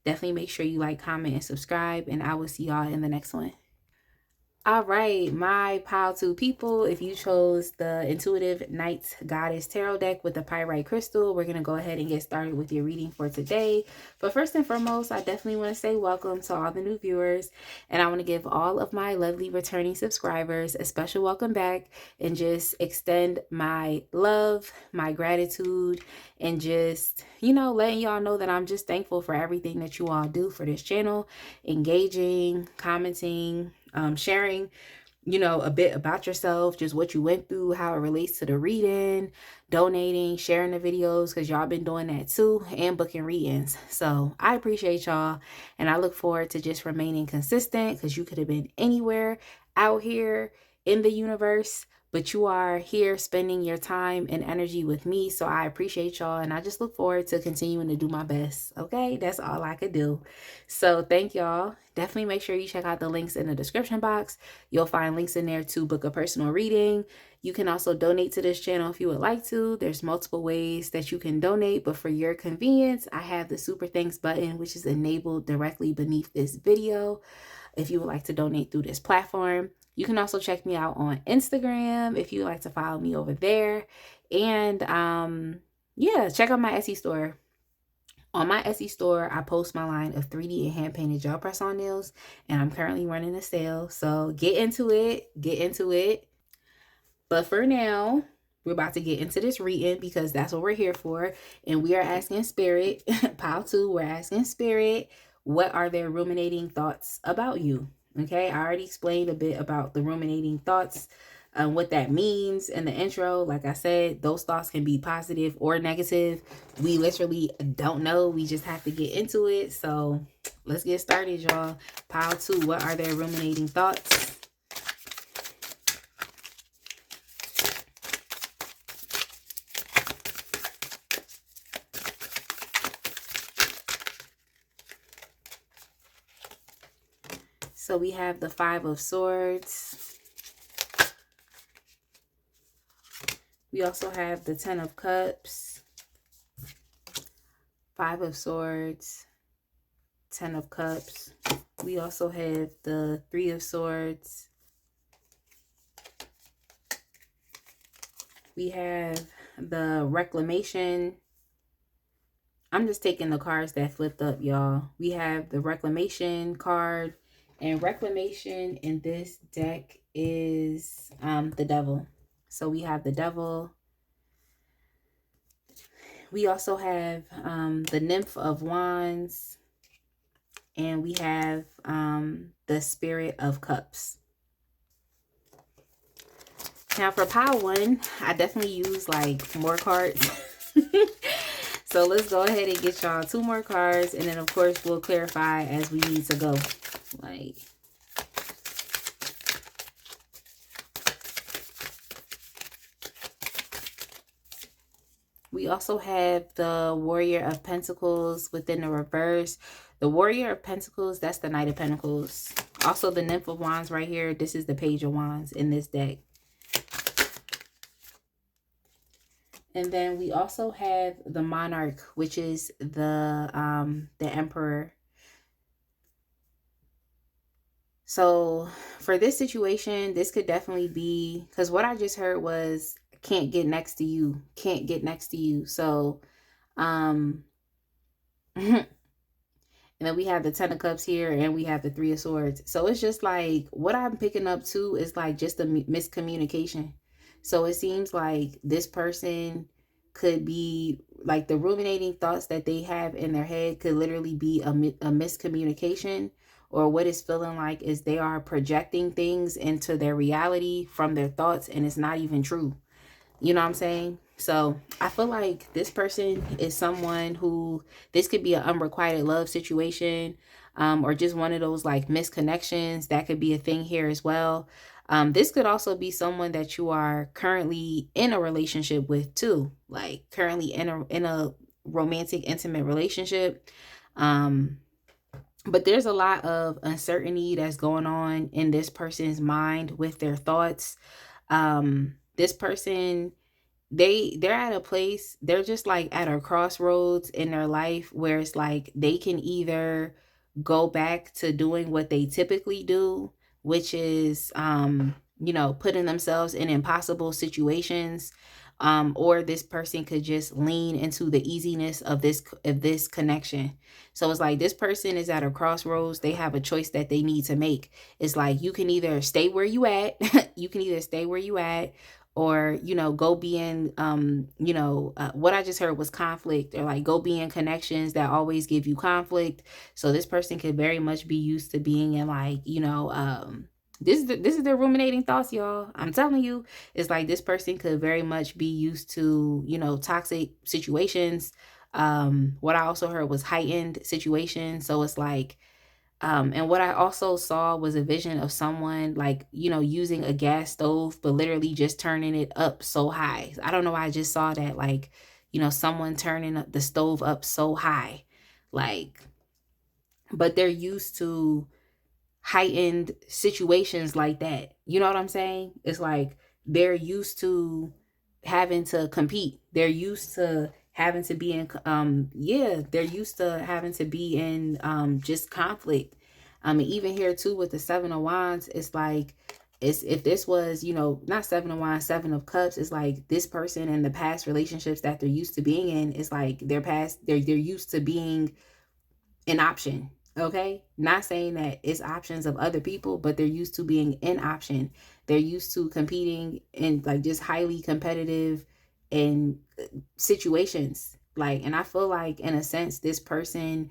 A: Definitely make sure you like, comment, and subscribe, and I will see y'all in the next one. All right, my pile two people, if you chose the Intuitive Night Goddess Tarot deck with the Pyrite Crystal, we're going to go ahead and get started with your reading for today. But first and foremost, I definitely want to say welcome to all the new viewers. And I want to give all of my lovely returning subscribers a special welcome back and just extend my love, my gratitude, and just, letting y'all know that I'm just thankful for everything that you all do for this channel, engaging, commenting, sharing, a bit about yourself, just what you went through, how it relates to the reading, donating, sharing the videos, because y'all been doing that too, and booking readings. So I appreciate y'all, and I look forward to just remaining consistent, because you could have been anywhere out here in the universe, but you are here spending your time and energy with me. So I appreciate y'all, and I just look forward to continuing to do my best. Okay, that's all I could do. So thank y'all. Definitely make sure you check out the links in the description box. You'll find links in there to book a personal reading. You can also donate to this channel if you would like to. There's multiple ways that you can donate, but for your convenience, I have the super thanks button, which is enabled directly beneath this video if you would like to donate through this platform. You can also check me out on Instagram if you would like to follow me over there. And yeah, check out my Etsy store. On my Etsy store, I post my line of 3D and hand-painted gel press-on nails, and I'm currently running a sale. So get into it. Get into it. But for now, we're about to get into this reading because that's what we're here for. And we are asking Spirit, pile 2, we're asking Spirit, what are their ruminating thoughts about you? Okay, I already explained a bit about the ruminating thoughts, what that means in the intro. Like I said, those thoughts can be positive or negative. We literally don't know. We just have to get into it. So let's get started, y'all. Pile 2, what are their ruminating thoughts? So we have the 5 of Swords. We also have the 10 of Cups, 5 of Swords, 10 of Cups. We also have the 3 of Swords. We have the Reclamation. I'm just taking the cards that flipped up, y'all. We have the Reclamation card. And Reclamation in this deck is the Devil. So we have the Devil. We also have the Nymph of Wands. And we have the Spirit of Cups. Now for pile 1, I definitely use like more cards. So let's go ahead and get y'all 2 more cards. And then of course we'll clarify as we need to go. Like, we also have the Warrior of Pentacles within the reverse. The Warrior of Pentacles, that's the Knight of Pentacles. Also the Nymph of Wands right here. This is the Page of Wands in this deck. And then we also have the Monarch, which is the Emperor. So for this situation, this could definitely be, because what I just heard was can't get next to you, can't get next to you. So and then we have the 10 of Cups here, and we have the 3 of Swords. So it's just like, what I'm picking up too is like just a miscommunication. So it seems like this person could be like, the ruminating thoughts that they have in their head could literally be a miscommunication, or what it's feeling like is they are projecting things into their reality from their thoughts, and it's not even true. You know what I'm saying? So I feel like this person is someone who, this could be an unrequited love situation, or just one of those like misconnections. That could be a thing here as well. This could also be someone that you are currently in a relationship with too, like currently in a romantic, intimate relationship. Um, but there's a lot of uncertainty that's going on in this person's mind with their thoughts. This person, they're at a place, they're just like at a crossroads in their life where it's like they can either go back to doing what they typically do, which is putting themselves in impossible situations, or this person could just lean into the easiness of this connection. So it's like this person is at a crossroads, they have a choice that they need to make. It's like you can either stay where you at, you can either stay where you at, or go be in what I just heard was conflict, or like go be in connections that always give you conflict. So this person could very much be used to being in like this is their ruminating thoughts, y'all. I'm telling you, it's like this person could very much be used to toxic situations. What I also heard was heightened situations. So it's like and what I also saw was a vision of someone like, using a gas stove, but literally just turning it up so high. I don't know why I just saw that, like, someone turning the stove up so high. Like, but they're used to heightened situations like that. You know what I'm saying? It's like they're used to having to compete. They're used to having to be in they're used to having to be in just conflict. Even here too with the 7 of Wands, it's like it's if this was, not 7 of Wands, 7 of Cups, it's like this person in the past relationships that they're used to being in, it's like they're used to being an option. Okay, not saying that it's options of other people, but they're used to being an option. They're used to competing in like just highly competitive and situations. Like, and I feel like in a sense this person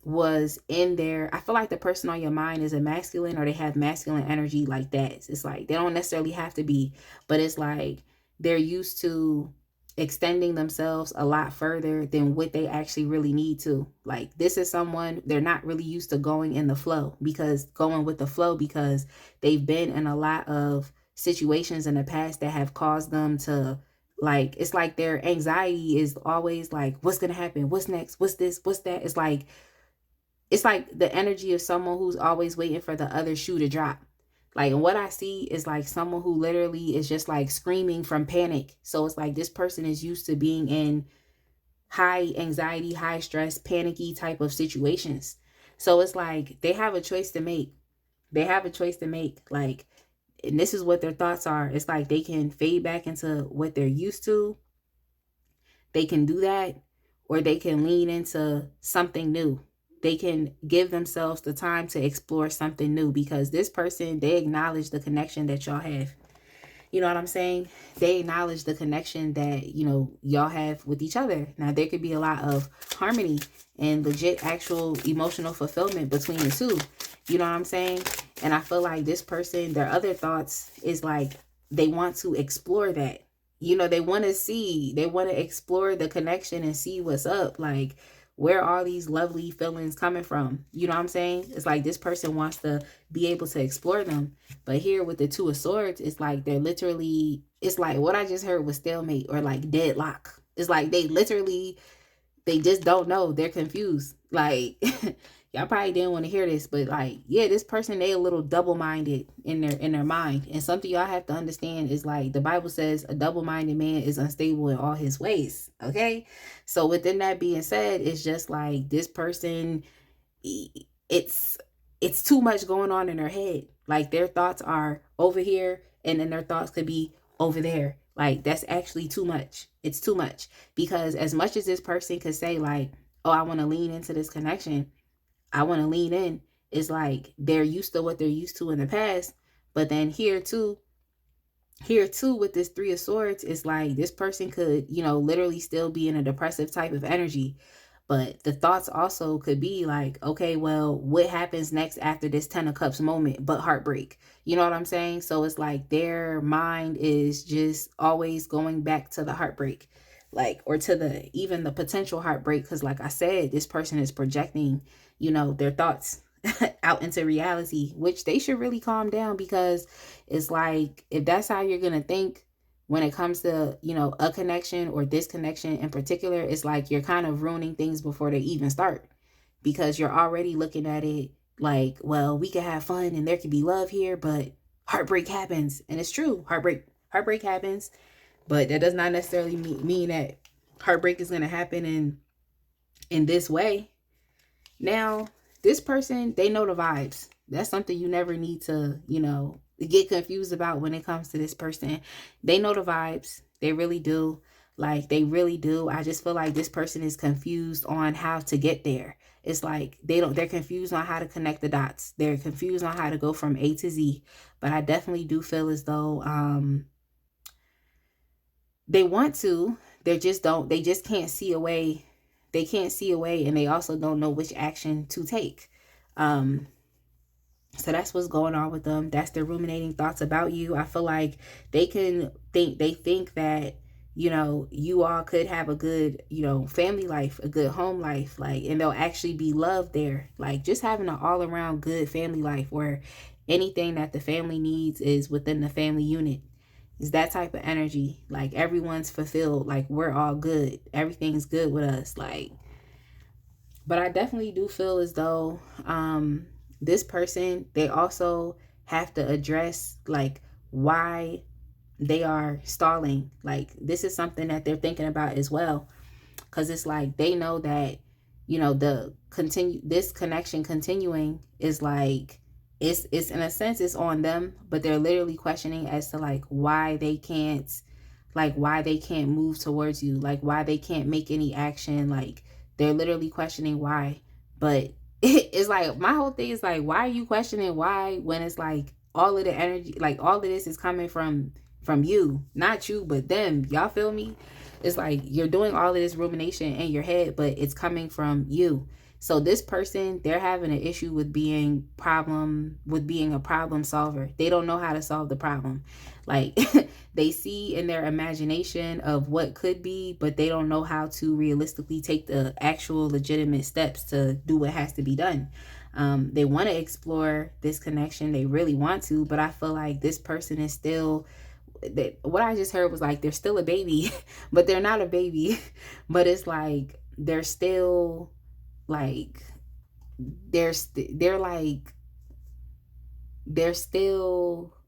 A: was in there. I feel like the person on your mind is a masculine, or they have masculine energy like that. It's like they don't necessarily have to be, but it's like they're used to extending themselves a lot further than what they actually really need to. Like this is someone, they're not really used to going in the flow, because going with the flow, because they've been in a lot of situations in the past that have caused them to, like, it's like their anxiety is always like, what's gonna happen, what's next, what's this, what's that. It's like the energy of someone who's always waiting for the other shoe to drop. Like, and what I see is like someone who literally is just like screaming from panic. So it's like this person is used to being in high anxiety, high stress, panicky type of situations. So it's like they have a choice to make. They have a choice to make. Like, and this is what their thoughts are. It's like they can fade back into what they're used to. They can do that, or they can lean into something new. They can give themselves the time to explore something new, because this person, they acknowledge the connection that y'all have. You know what I'm saying? They acknowledge the connection that, y'all have with each other. Now, there could be a lot of harmony and legit actual emotional fulfillment between the two. You know what I'm saying? And I feel like this person, their other thoughts is like they want to explore that. They want to explore the connection and see what's up. Like, where are these lovely feelings coming from? You know what I'm saying? It's like this person wants to be able to explore them. But here with the 2 of Swords, it's like they're literally, it's like what I just heard was stalemate, or like deadlock. It's like they just don't know. They're confused. Like, y'all probably didn't want to hear this, but like, yeah, this person, they a little double-minded in their mind. And something y'all have to understand is like the Bible says a double-minded man is unstable in all his ways. Okay. So within that being said, it's just like this person, it's too much going on in their head. Like their thoughts are over here, and then their thoughts could be over there. Like that's actually too much. It's too much, because as much as this person could say like, oh, I want to lean into this connection, I want to lean in, it's like they're used to what they're used to in the past. But then here too with this 3 of Swords, it's like this person could, literally still be in a depressive type of energy. But the thoughts also could be like, okay, well, what happens next after this 10 of cups moment but heartbreak? You know what I'm saying? So it's like their mind is just always going back to the heartbreak, like, or to the even the potential heartbreak. Because like I said, this person is projecting, their thoughts out into reality, which they should really calm down, because it's like, if that's how you're gonna think when it comes to, a connection or this connection in particular, it's like you're kind of ruining things before they even start, because you're already looking at it like, well, we can have fun and there can be love here, but heartbreak happens. And it's true, heartbreak happens, but that does not necessarily mean that heartbreak is going to happen in this way. Now, this person, they know the vibes. That's something you never need to, get confused about when it comes to this person. They know the vibes. They really do. Like, they really do. I just feel like this person is confused on how to get there. It's like they're confused on how to connect the dots. They're confused on how to go from A to Z. But I definitely do feel as though they want to, they just can't see a way. They can't see a way, and they also don't know which action to take. So that's what's going on with them. That's their ruminating thoughts about you. I feel like they think that, you all could have a good, family life, a good home life, like, and they'll actually be loved there. Like, just having an all around good family life where anything that the family needs is within the family unit. It's that type of energy. Like, everyone's fulfilled. Like, we're all good. Everything's good with us. Like, but I definitely do feel as though this person, they also have to address like why they are stalling. Like, this is something that they're thinking about as well, because it's like they know that, this connection continuing is like, it's in a sense it's on them, but they're literally questioning as to like why they can't move towards you, like why they can't make any action. Like, they're literally questioning why. But it's like, my whole thing is like, why are you questioning why, when it's like all of the energy, like all of this is coming from you, not you, but them. Y'all feel me? It's like you're doing all of this rumination in your head, but it's coming from you. So this person, they're having an issue with being a problem solver. They don't know how to solve the problem. Like, they see in their imagination of what could be, but they don't know how to realistically take the actual legitimate steps to do what has to be done. They want to explore this connection. They really want to, but I feel like this person is still, what I just heard was like, they're still a baby, but they're not a baby. But it's like, they're still like, they're still,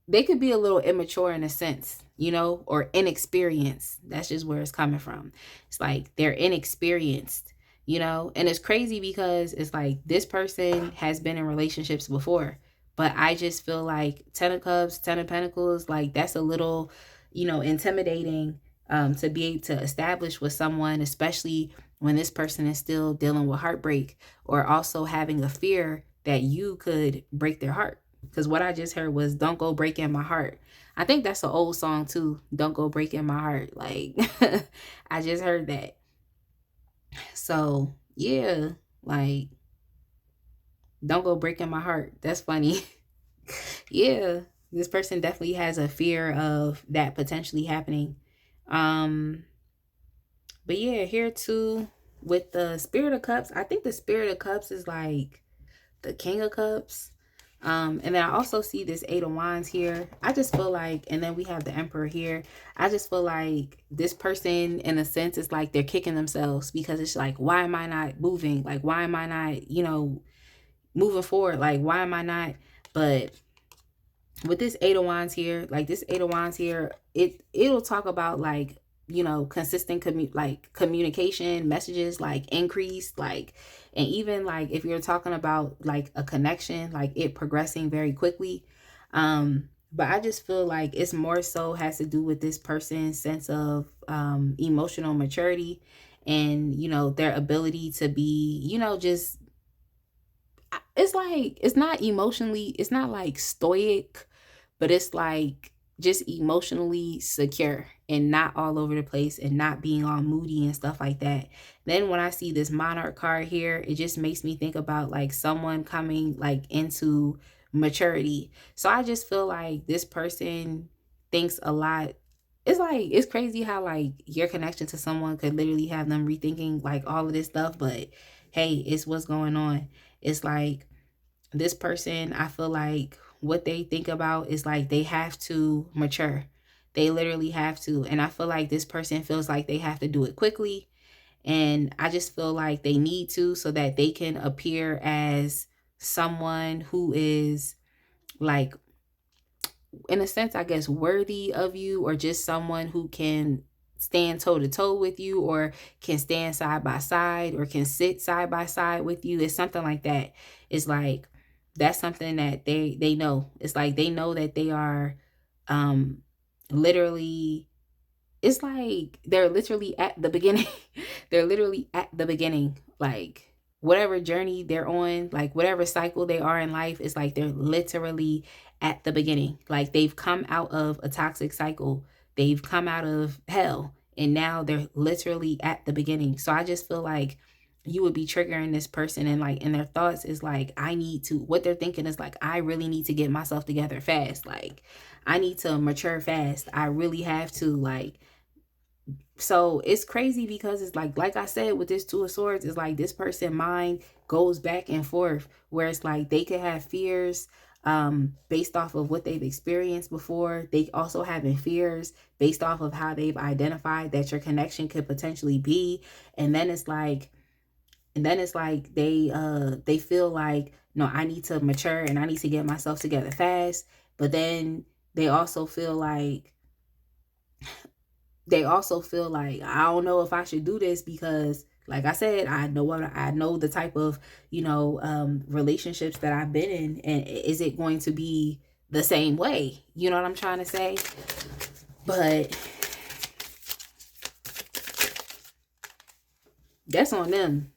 A: they could be a little immature in a sense, or inexperienced. That's just where it's coming from. It's like they're inexperienced, and it's crazy because it's like this person has been in relationships before, but I just feel like 10 of Cups, 10 of Pentacles, like that's a little, intimidating, to be able to establish with someone, especially when this person is still dealing with heartbreak, or also having a fear that you could break their heart. Because what I just heard was, don't go breaking my heart. I think that's an old song too. Don't go breaking my heart. Like, I just heard that. So yeah, like, don't go breaking my heart. That's funny. Yeah, this person definitely has a fear of that potentially happening. But yeah, here too with the Spirit of Cups, I think the Spirit of Cups is like the King of Cups. And then I also see this 8 of Wands here. I just feel like, and then we have the Emperor here. I just feel like this person, in a sense, is like they're kicking themselves, because it's like, why am I not moving? Like, why am I not, moving forward? Like, why am I not? But with this 8 of Wands here, like this 8 of Wands here, it'll talk about like, consistent communication, messages like increase, like, and even like if you're talking about like a connection, like it progressing very quickly. But I just feel like it's more so has to do with this person's sense of emotional maturity, and their ability to be, just, it's like, it's not emotionally, it's not like stoic, but it's like just emotionally secure and not all over the place and not being all moody and stuff like that. Then when I see this monarch card here, it just makes me think about like someone coming like into maturity. So I just feel like this person thinks a lot. It's like it's crazy how like your connection to someone could literally have them rethinking like all of this stuff, but hey, it's what's going on. It's like this person, I feel like what they think about is like they have to mature. They literally have to. And I feel like this person feels like they have to do it quickly. And I just feel like they need to so that they can appear as someone who is like, in a sense, I guess, worthy of you, or just someone who can stand toe to toe with you, or can stand side by side, or can sit side by side with you. It's something like that. It's like that's something that they know. It's like they know that they are um literally, it's like they're literally at the beginning. They're literally at the beginning. Like whatever journey they're on, like whatever cycle they are in life, it's like they're literally at the beginning. Like they've come out of a toxic cycle. They've come out of hell. And now they're literally at the beginning. So I just feel like you would be triggering this person, and like in their thoughts is like, I need to, what they're thinking is like, I really need to get myself together fast. Like I need to mature fast. I really have to, like, so it's crazy because it's like I said, with this Two of Swords, it's like this person mind goes back and forth, where it's like they could have fears based off of what they've experienced before. They also having fears based off of how they've identified that your connection could potentially be. And then it's like, they feel like, no, I need to mature and I need to get myself together fast. But then they also feel like, I don't know if I should do this, because like I said, I know the type of, relationships that I've been in, and is it going to be the same way? You know what I'm trying to say? But that's on them.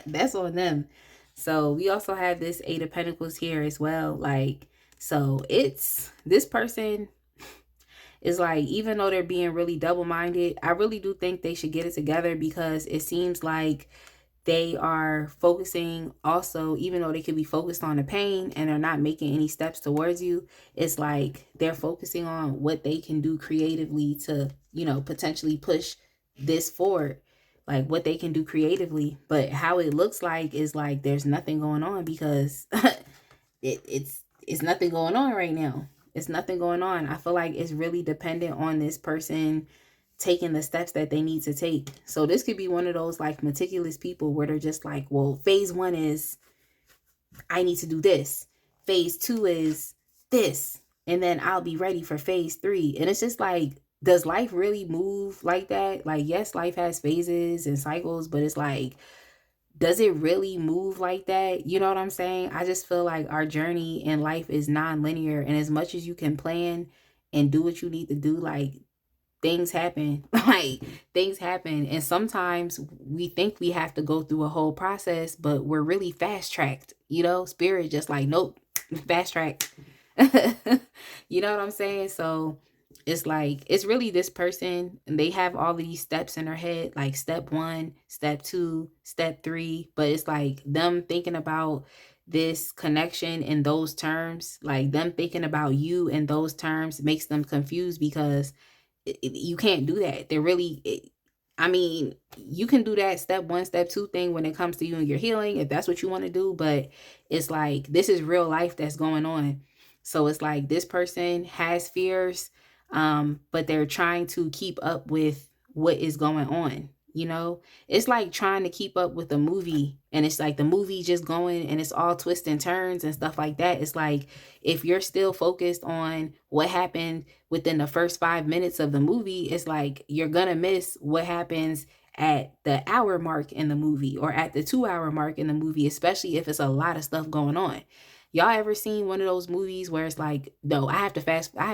A: That's on them. So we also have this Eight of Pentacles here as well. Like, so it's this person is like, even though they're being really double-minded, I really do think they should get it together, because it seems like they are focusing also, even though they could be focused on the pain and they're not making any steps towards you, it's like they're focusing on what they can do creatively to, potentially push this forward, like what they can do creatively. But how it looks like is like there's nothing going on, because it's nothing going on right now. It's nothing going on. I feel like it's really dependent on this person taking the steps that they need to take. So this could be one of those like meticulous people where they're just like, well, phase 1 is I need to do this. Phase 2 is this. And then I'll be ready for phase 3. And it's just like, does life really move like that? Like, yes, life has phases and cycles, but it's like, does it really move like that? You know what I'm saying? I just feel like our journey in life is non-linear, and as much as you can plan and do what you need to do, like things happen. Like things happen, and sometimes we think we have to go through a whole process, but we're really fast-tracked. Spirit just like, nope, fast track. You know what I'm saying? So it's like, it's really this person, and they have all these steps in their head, like step 1, step 2, step 3, but it's like them thinking about this connection in those terms, like them thinking about you in those terms makes them confused, because you can't do that. I mean, you can do that step 1, step 2 thing when it comes to you and your healing, if that's what you want to do, but it's like, this is real life that's going on. So it's like this person has fears, but they're trying to keep up with what is going on. It's like trying to keep up with a movie, and it's like the movie just going and it's all twists and turns and stuff like that. It's like, if you're still focused on what happened within the first 5 minutes of the movie, it's like you're gonna miss what happens at the hour mark in the movie, or at the 2-hour mark in the movie, especially if it's a lot of stuff going on. Y'all ever seen one of those movies where it's like, no, I have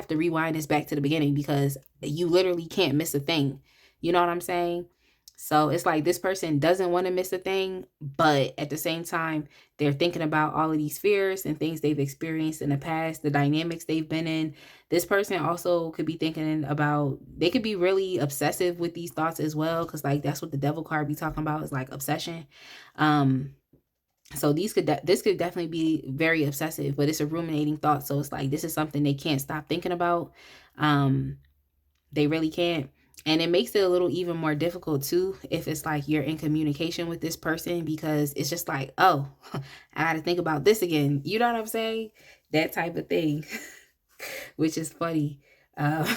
A: to rewind this back to the beginning, because you literally can't miss a thing. You know what I'm saying? So it's like this person doesn't want to miss a thing, but at the same time, they're thinking about all of these fears and things they've experienced in the past, the dynamics they've been in. This person also could be thinking about, they could be really obsessive with these thoughts as well, because like that's what the devil card be talking about, is like obsession. So this could definitely be very obsessive, but it's a ruminating thought. So it's like this is something they can't stop thinking about. They really can't. And it makes it a little even more difficult too if it's like you're in communication with this person, because it's just like, oh, I got to think about this again. You know what I'm saying? That type of thing, which is funny. Uh,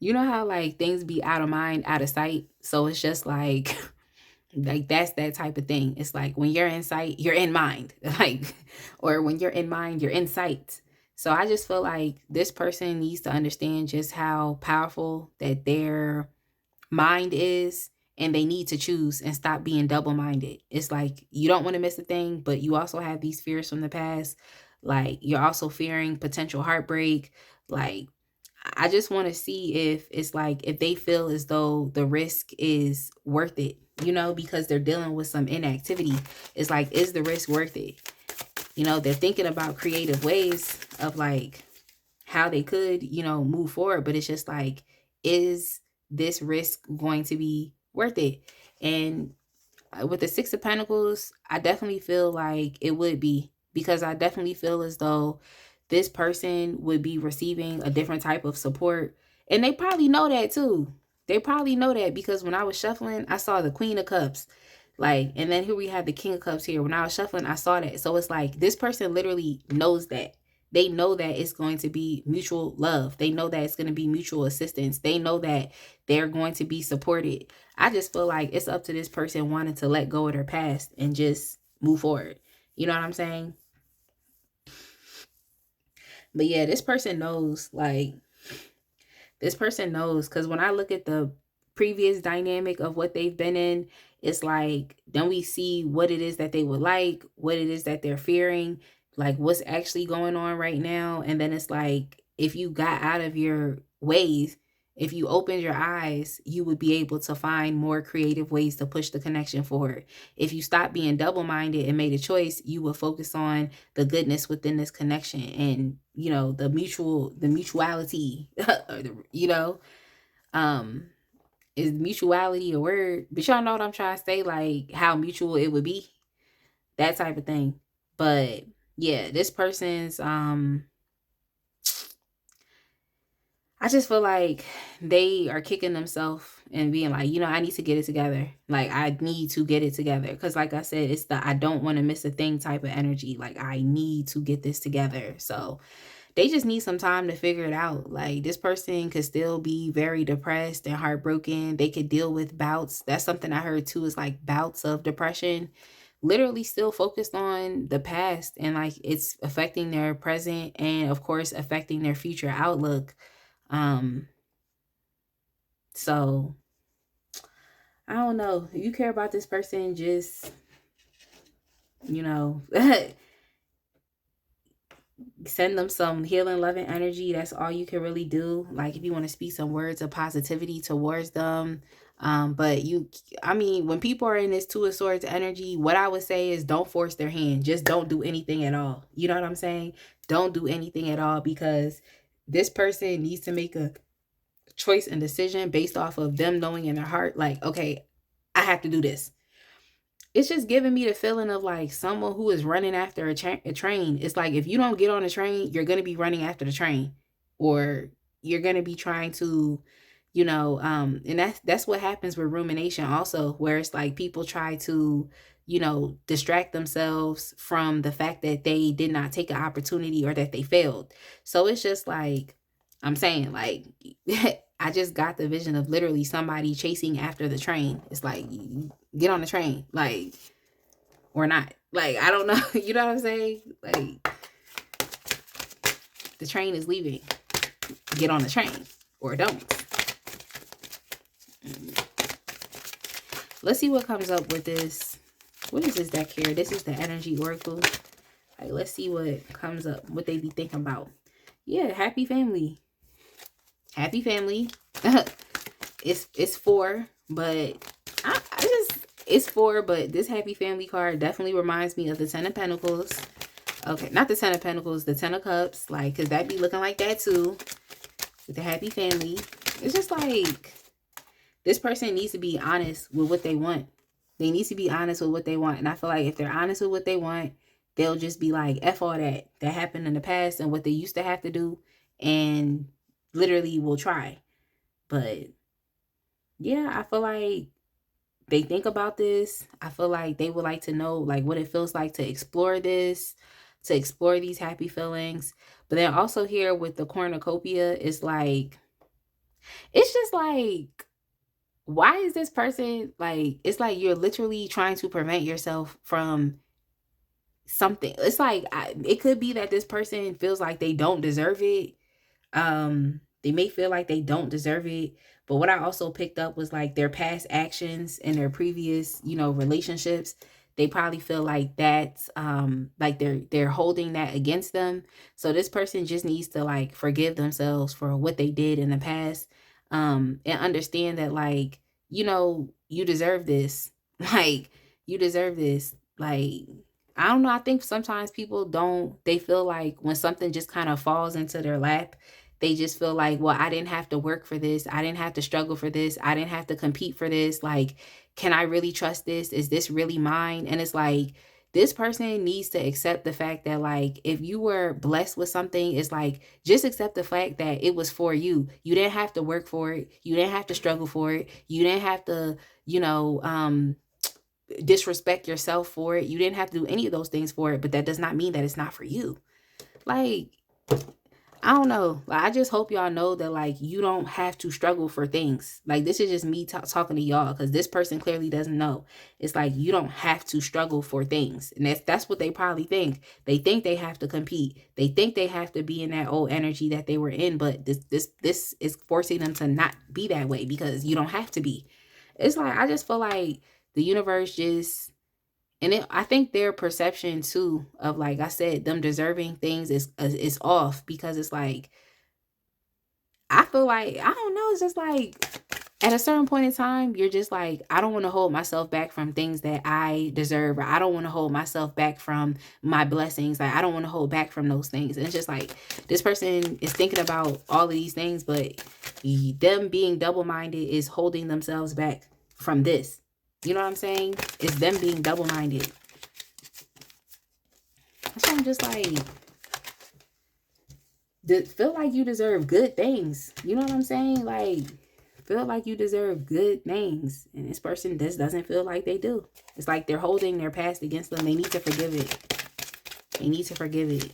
A: you know how like things be out of mind, out of sight. So it's just like that's that type of thing. It's like when you're in sight, you're in mind, like, or when you're in mind, you're in sight. So I just feel like this person needs to understand just how powerful that their mind is, and they need to choose and stop being double-minded. It's like you don't want to miss a thing, but you also have these fears from the past. Like you're also fearing potential heartbreak. Like I just want to see if it's like if they feel as though the risk is worth it, because they're dealing with some inactivity. It's like, is the risk worth it? They're thinking about creative ways of like how they could, move forward, but it's just like, is this risk going to be worth it? And with the Six of Pentacles, I definitely feel like it would be, because I definitely feel as though this person would be receiving a different type of support. And they probably know that too. They probably know that, because when I was shuffling, I saw the Queen of Cups. Like, and then here we have the King of Cups here. When I was shuffling, I saw that. So it's like this person literally knows that. They know that it's going to be mutual love. They know that it's going to be mutual assistance. They know that they're going to be supported. I just feel like it's up to this person wanting to let go of their past and just move forward. You know what I'm saying? But yeah, this person knows, because when I look at the previous dynamic of what they've been in, it's like, then we see what it is that they would like, what it is that they're fearing, like what's actually going on right now. And then it's like, if you got out of your ways, if you opened your eyes, you would be able to find more creative ways to push the connection forward. If you stop being double-minded and made a choice, you will focus on the goodness within this connection, and the mutuality, or is mutuality a word? But y'all know what I'm trying to say, like how mutual it would be, that type of thing. But yeah, this person's I just feel like they are kicking themselves and being like, I need to get it together. Like, I need to get it together. Because like I said, it's the I don't want to miss a thing type of energy. Like, I need to get this together. So they just need some time to figure it out. Like, this person could still be very depressed and heartbroken. They could deal with bouts. That's something I heard too, is like bouts of depression. Literally still focused on the past, and like it's affecting their present, and of course affecting their future outlook. So I don't know. If you care about this person, just, send them some healing, loving energy. That's all you can really do. Like, if you want to speak some words of positivity towards them. But when people are in this Two of Swords energy, what I would say is don't force their hand. Just don't do anything at all. You know what I'm saying? Don't do anything at all, because this person needs to make a choice and decision based off of them knowing in their heart, like, okay, I have to do this. It's just giving me the feeling of like someone who is running after a train. It's like, if you don't get on the train, you're going to be running after the train, or you're going to be trying to, and that's what happens with rumination also, where it's like people try to, distract themselves from the fact that they did not take an opportunity or that they failed. So it's just like, I'm saying, like, I just got the vision of literally somebody chasing after the train. It's like, get on the train, like, or not. Like, I don't know. You know what I'm saying? Like, the train is leaving. Get on the train, or don't. Let's see what comes up with this. What is this deck here? This is the Energy Oracle. Like, let's see what comes up, what they be thinking about. Yeah, happy family. Happy family. It's 4, but I just, it's 4, but this happy family card definitely reminds me of the 10 of Pentacles. Okay, not the 10 of Pentacles, the 10 of Cups. Like, because that be looking like that too. With the happy family. It's just like, this person needs to be honest with what they want. They need to be honest with what they want. And I feel like if they're honest with what they want, they'll just be like, F all that happened in the past and what they used to have to do, and literally will try. But yeah, I feel like they think about this. I feel like they would like to know like what it feels like to explore this, to explore these happy feelings. But then also here with the cornucopia, it's like, it's just like, why is this person like, it's like you're literally trying to prevent yourself from something. It's like, it could be that this person feels like they don't deserve it. They may feel like they don't deserve it, but what I also picked up was like their past actions and their previous, relationships. They probably feel like that's like they're holding that against them. So this person just needs to like forgive themselves for what they did in the past, and understand that like, you deserve this. Like, you deserve this. Like, I don't know, I think sometimes people don't, they feel like when something just kind of falls into their lap, they just feel like, well, I didn't have to work for this. I didn't have to struggle for this. I didn't have to compete for this. Like, can I really trust this? Is this really mine? And it's like, this person needs to accept the fact that, like, if you were blessed with something, it's like, just accept the fact that it was for you. You didn't have to work for it. You didn't have to struggle for it. You didn't have to, disrespect yourself for it. You didn't have to do any of those things for it, but that does not mean that it's not for you. Like, I don't know. Like, I just hope y'all know that like you don't have to struggle for things. Like, this is just me talking to y'all, because this person clearly doesn't know. It's like you don't have to struggle for things, and that's what they probably think. They think they have to compete. They think they have to be in that old energy that they were in, but this is forcing them to not be that way, because you don't have to be. It's like, I just feel like the universe just, and I think their perception too of, like I said, them deserving things is off, because it's like, I feel like, I don't know, it's just like at a certain point in time, you're just like, I don't want to hold myself back from things that I deserve, or I don't want to hold myself back from my blessings. Like, I don't want to hold back from those things. And it's just like, this person is thinking about all of these things, but them being double-minded is holding themselves back from this. You know what I'm saying? It's them being double-minded. That's why I'm just like, feel like you deserve good things. You know what I'm saying? Like, feel like you deserve good things. And this person just doesn't feel like they do. It's like they're holding their past against them. They need to forgive it. They need to forgive it.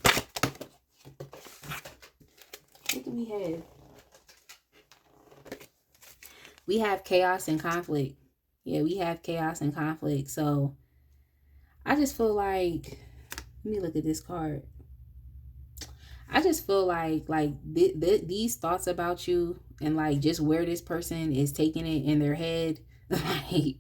A: What do we have? We have chaos and conflict. Yeah, we have chaos and conflict. So I just feel like, let me look at this card. I just feel like these thoughts about you, and like just where this person is taking it in their head, like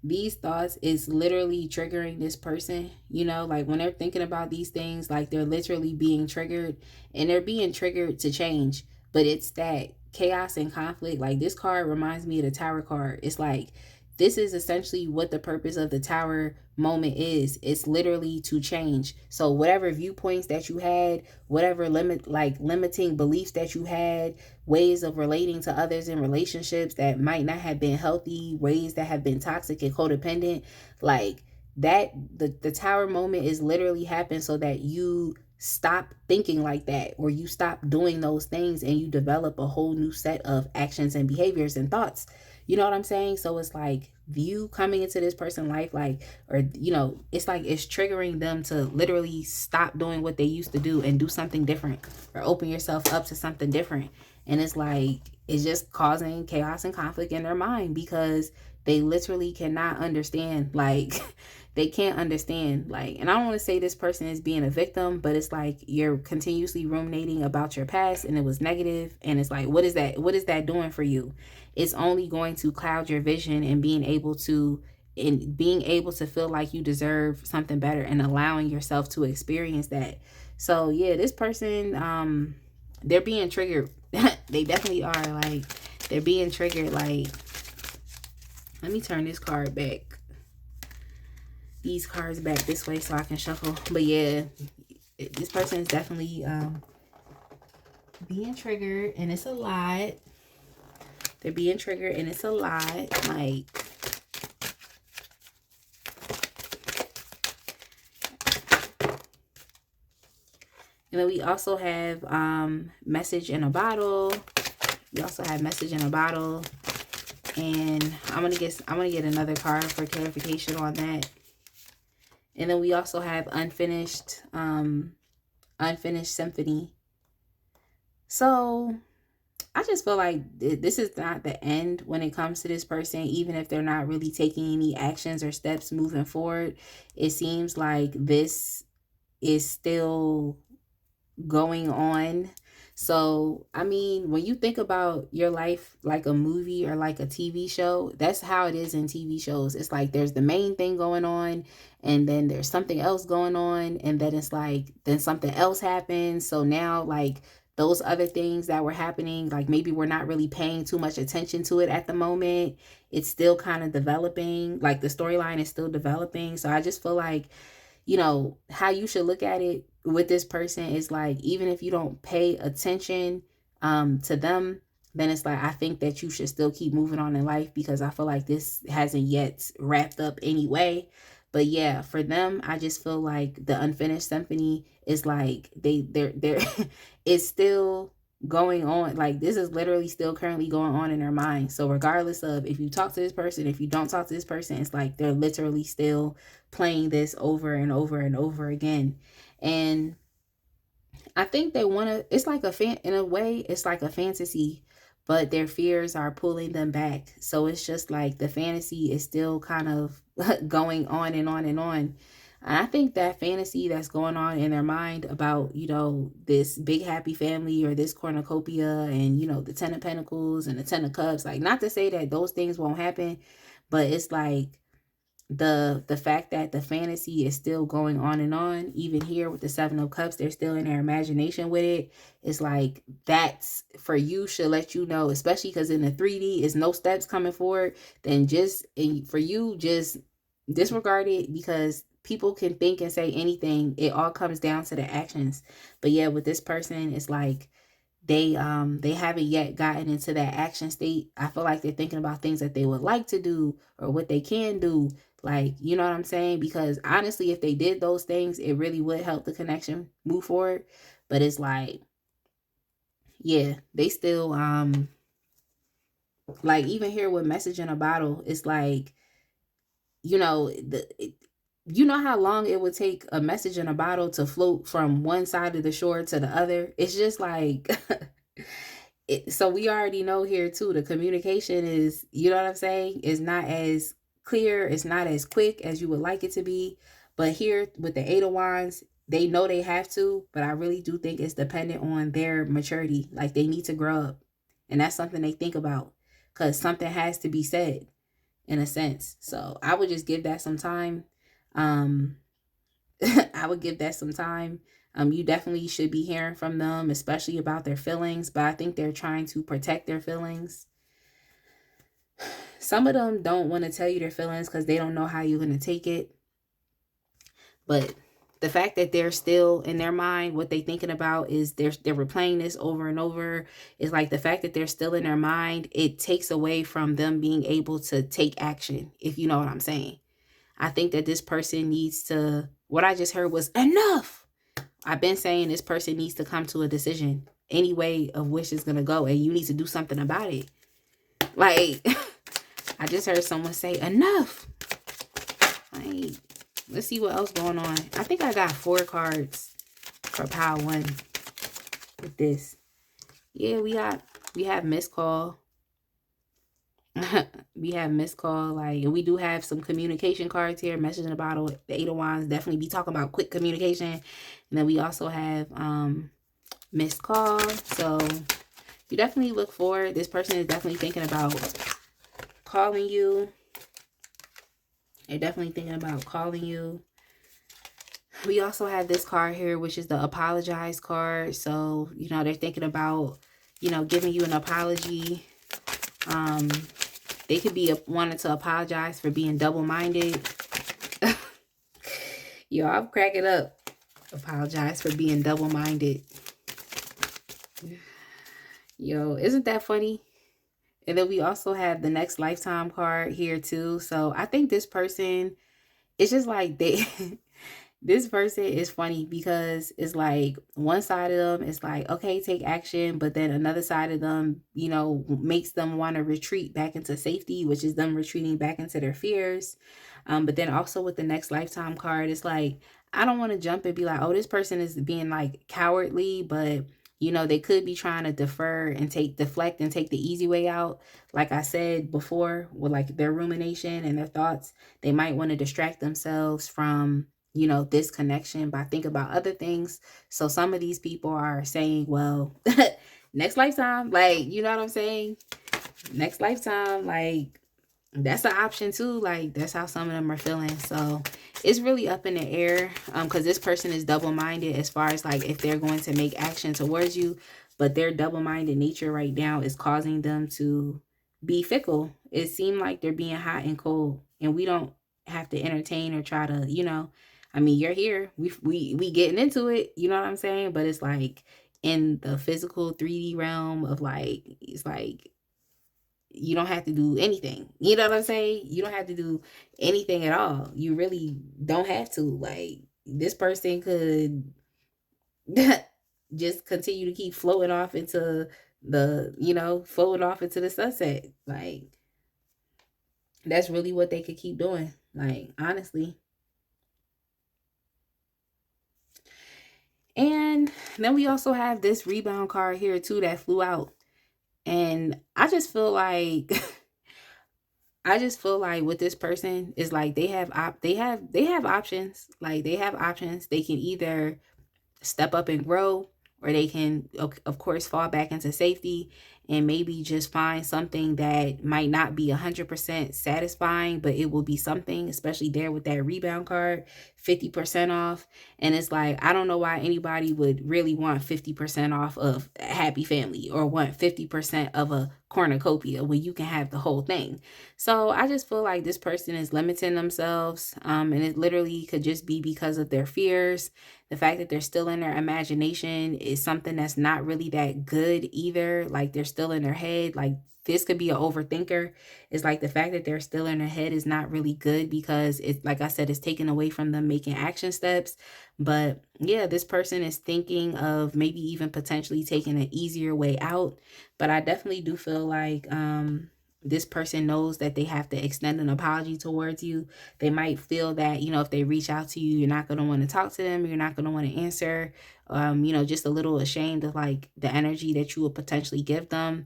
A: these thoughts is literally triggering this person. Like when they're thinking about these things, like they're literally being triggered, and they're being triggered to change. But it's that chaos and conflict. Like, this card reminds me of the Tower card. It's like, this is essentially what the purpose of the Tower moment is. It's literally to change. So whatever viewpoints that you had, whatever limiting beliefs that you had, ways of relating to others in relationships that might not have been healthy, ways that have been toxic and codependent, like that, the Tower moment is literally happened so that you stop thinking like that, or you stop doing those things, and you develop a whole new set of actions and behaviors and thoughts. You know what I'm saying? So it's like you coming into this person's life, like, or, it's like it's triggering them to literally stop doing what they used to do and do something different, or open yourself up to something different. And it's like, it's just causing chaos and conflict in their mind, because they literally cannot understand, like, they can't understand, like, and I don't want to say this person is being a victim, but it's like you're continuously ruminating about your past, and it was negative, and it's like, what is that doing for you? It's only going to cloud your vision, and being able to feel like you deserve something better, and allowing yourself to experience that. So yeah, this person, they're being triggered. They definitely are. Like, they're being triggered. Like, Let me turn this card back. These cards back this way so I can shuffle. But yeah, this person is definitely being triggered, and it's a lot. They're being triggered, and it's a lot. Like, and then we also have message in a bottle. We also have message in a bottle, and I'm gonna get another card for clarification on that. And then we also have unfinished symphony. So I just feel like this is not the end when it comes to this person, even if they're not really taking any actions or steps moving forward. It seems like this is still going on. So, I mean, when you think about your life like a movie or like a TV show, that's how it is in TV shows. It's like there's the main thing going on, and then there's something else going on, and then it's like then something else happens. So now, like, those other things that were happening, like maybe we're not really paying too much attention to it at the moment. It's still kind of developing, like the storyline is still developing. So I just feel like, you know, how you should look at it with this person is like, even if you don't pay attention to them, then it's like, I think that you should still keep moving on in life, because I feel like this hasn't yet wrapped up anyway. But yeah, for them, I just feel like the unfinished symphony is like they're it's still going on. Like, this is literally still currently going on in their mind. So regardless of if you talk to this person, if you don't talk to this person, it's like they're literally still playing this over and over and over again. And I think they want to, it's like in a way, it's like a fantasy, but their fears are pulling them back. So it's just like the fantasy is still kind of going on and on and on. And I think that fantasy that's going on in their mind about, you know, this big happy family or this cornucopia and, you know, the 10 of Pentacles and the 10 of Cups, like, not to say that those things won't happen, but it's like the fact that the fantasy is still going on and on, even here with the 7 of Cups, they're still in their imagination with it. It's like, that's for you, should let you know, especially because in the 3D is no steps coming forward, then just, and for you, just disregard it, because people can think and say anything. It all comes down to the actions. But yeah, with this person, it's like they haven't yet gotten into that action state. I feel like they're thinking about things that they would like to do or what they can do. Like, you know what I'm saying? Because honestly, if they did those things, it really would help the connection move forward. But it's like, yeah, they still like, even here with message in a bottle, it's like, you know, you know how long it would take a message in a bottle to float from one side of the shore to the other? It's just like so we already know here too, the communication is, you know what I'm saying, is not as clear, it's not as quick as you would like it to be. But here with the 8 of Wands, they know they have to, but I really do think it's dependent on their maturity. Like, they need to grow up, and that's something they think about, because something has to be said in a sense. So I would just give that some time. I would give that some time. You definitely should be hearing from them, especially about their feelings, but I think they're trying to protect their feelings. Some of them don't want to tell you their feelings because they don't know how you're going to take it. But the fact that they're still in their mind, what they thinking about is they're replaying this over and over. It's like the fact that they're still in their mind, it takes away from them being able to take action, if you know what I'm saying. I think that this person needs to, what I just heard was enough. I've been saying this person needs to come to a decision, any way of which is going to go, and you need to do something about it. Like, I just heard someone say enough. Like, let's see what else going on. I think I got 4 cards for pile 1 with this. Yeah, we have missed call. We have missed call, like, and we do have some communication cards here. Message in the bottle, the 8 of Wands, definitely be talking about quick communication. And then we also have missed call. So you definitely look forward. This person is definitely thinking about calling you. They're definitely thinking about calling you. We also have this card here, which is the apologize card. So, you know, they're thinking about, you know, giving you an apology. They could be wanting to apologize for being double-minded. Yo, I'm cracking up. Apologize for being double-minded. Yo, isn't that funny? And then we also have the next lifetime card here too. So I think this person, it's just like they this person is funny because it's like one side of them is like, okay, take action, but then another side of them, you know, makes them want to retreat back into safety, which is them retreating back into their fears. But then also with the next lifetime card, it's like, I don't want to jump and be like, oh, this person is being like cowardly, but you know, they could be trying to defer and deflect and take the easy way out. Like I said before, with like their rumination and their thoughts, they might want to distract themselves from, you know, this connection by think about other things. So some of these people are saying, well, next lifetime, like, you know what I'm saying? Next lifetime, like, that's an option too. Like, that's how some of them are feeling. So it's really up in the air, because this person is double-minded as far as like if they're going to make action towards you, but their double-minded nature right now is causing them to be fickle. It seemed like they're being hot and cold, and we don't have to entertain or try to, you know, I mean, you're here, we getting into it, you know what I'm saying? But it's like in the physical 3D realm of like, it's like you don't have to do anything. You know what I'm saying? You don't have to do anything at all. You really don't have to. Like, this person could just continue to keep floating off into the, you know, floating off into the sunset. Like, that's really what they could keep doing. Like, honestly. And then we also have this rebound card here too that flew out. And I just feel like I just feel like with this person is like they have options. Like they have options. They can either step up and grow, or they can of course fall back into safety and maybe just find something that might not be 100% satisfying, but it will be something, especially there with that rebound card, 50% off. And it's like, I don't know why anybody would really want 50% off of a happy family or want 50% of a cornucopia when you can have the whole thing. So I just feel like this person is limiting themselves, and it literally could just be because of their fears. The fact that they're still in their imagination is something that's not really that good either. Like, they're still in their head. Like, this could be an overthinker. It's like the fact that they're still in their head is not really good because it's, like I said, it's taken away from them making action steps. But yeah, this person is thinking of maybe even potentially taking an easier way out. But I definitely do feel like this person knows that they have to extend an apology towards you. They might feel that, you know, if they reach out to you, you're not going to want to talk to them. You're not going to want to answer, you know, just a little ashamed of like the energy that you would potentially give them.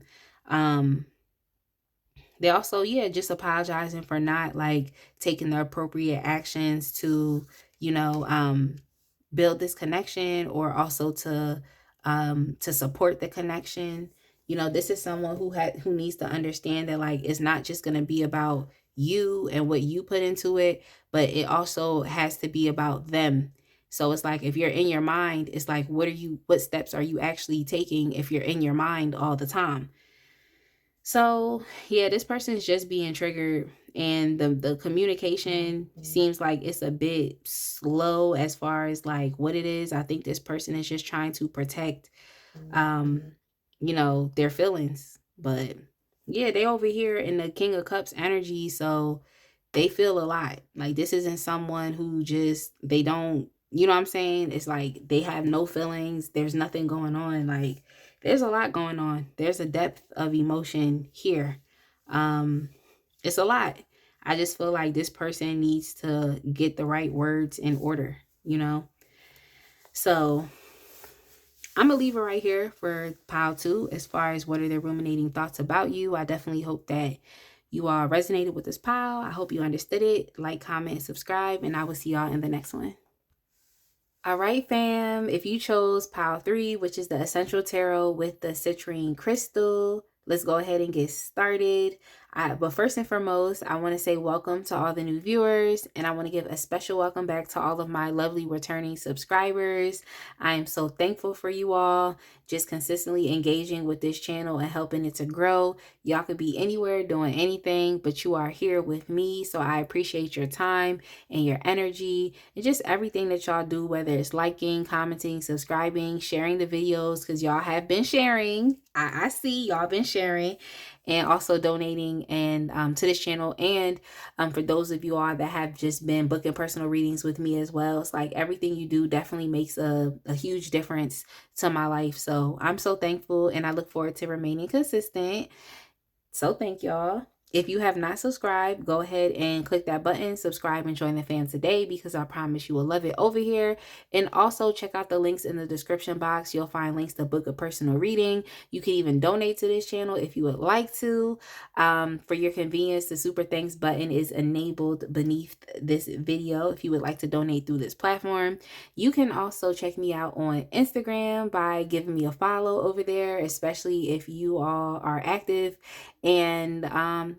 A: They also, yeah, just apologizing for not like taking the appropriate actions to, you know, build this connection, or also to support the connection. You know, this is someone who needs to understand that like it's not just going to be about you and what you put into it, but it also has to be about them. So it's like if you're in your mind, it's like what steps are you actually taking if you're in your mind all the time? So yeah, this person is just being triggered, and the communication seems like it's a bit slow as far as like what it is. I think this person is just trying to protect, um, you know, their feelings. But yeah, they over here in the King of Cups energy, so they feel a lot. Like, this isn't someone who just, they don't, you know what I'm saying? It's like they have no feelings. There's nothing going on. Like, there's a lot going on. There's a depth of emotion here. It's a lot. I just feel like this person needs to get the right words in order, you know? So I'm going to leave it right here for pile 2 as far as what are their ruminating thoughts about you. I definitely hope that you all resonated with this pile. I hope you understood it. Like, comment, subscribe, and I will see y'all in the next one. All right, fam. If you chose pile 3, which is the Essential Tarot with the citrine crystal, let's go ahead and get started. But first and foremost, I want to say welcome to all the new viewers, and I want to give a special welcome back to all of my lovely returning subscribers. I am so thankful for you all just consistently engaging with this channel and helping it to grow. Y'all could be anywhere doing anything, but you are here with me, so I appreciate your time and your energy and just everything that y'all do, whether it's liking, commenting, subscribing, sharing the videos, because y'all have been sharing. I see y'all been sharing, and also donating and to this channel. And for those of you all that have just been booking personal readings with me as well, it's like everything you do definitely makes a huge difference to my life. So I'm so thankful, and I look forward to remaining consistent. So thank y'all. If you have not subscribed, go ahead and click that button, subscribe, and join the fam today, because I promise you will love it over here. And also check out the links in the description box. You'll find links to book a personal reading. You can even donate to this channel if you would like to. For your convenience, the super thanks button is enabled beneath this video if you would like to donate through this platform. You can also check me out on Instagram by giving me a follow over there, especially if you all are active. And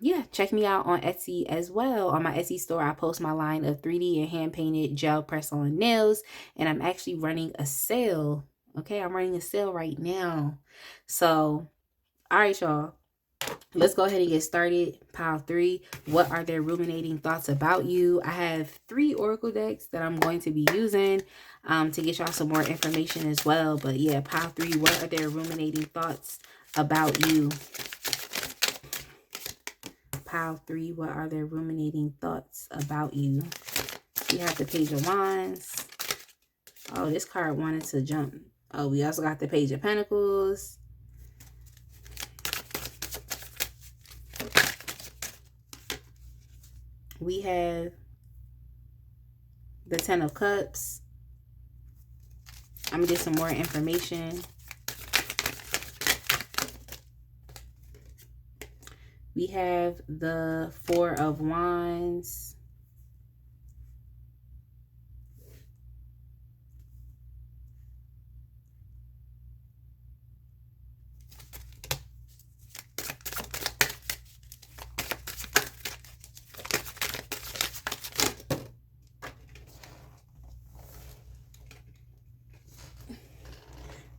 A: yeah, check me out on Etsy as well. On my Etsy store, I post my line of 3D and hand painted gel press on nails, and I'm actually running a sale. Okay, I'm running a sale right now. So all right, y'all, let's go ahead and get started. Pile 3, what are their ruminating thoughts about you? I have 3 oracle decks that I'm going to be using to get y'all some more information as well. But yeah, pile 3, what are their ruminating thoughts about you? Pile 3, what are their ruminating thoughts about you? We have the Page of Wands. Oh, this card wanted to jump. Oh, we also got the Page of Pentacles. We have the 10 of Cups. I'm gonna get some more information. We have the 4 of Wands.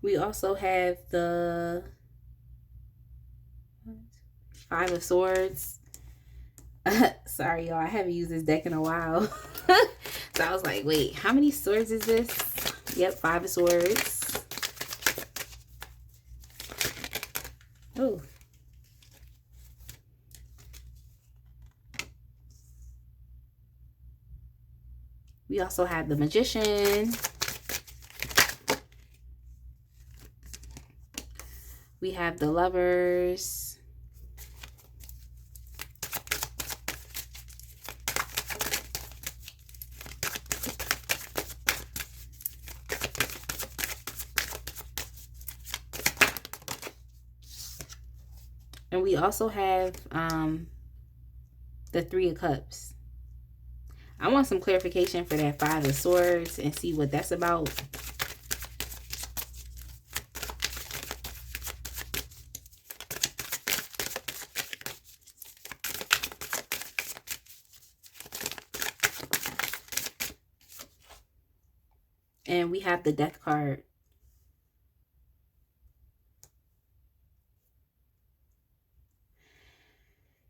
A: We also have the 5 of Swords. Sorry, y'all, I haven't used this deck in a while. So I was like, wait, how many swords is this? Yep, 5 of Swords. Oh. We also have the Magician. We have the Lovers. And we also have the 3 of Cups. I want some clarification for that 5 of Swords and see what that's about. And we have the Death card.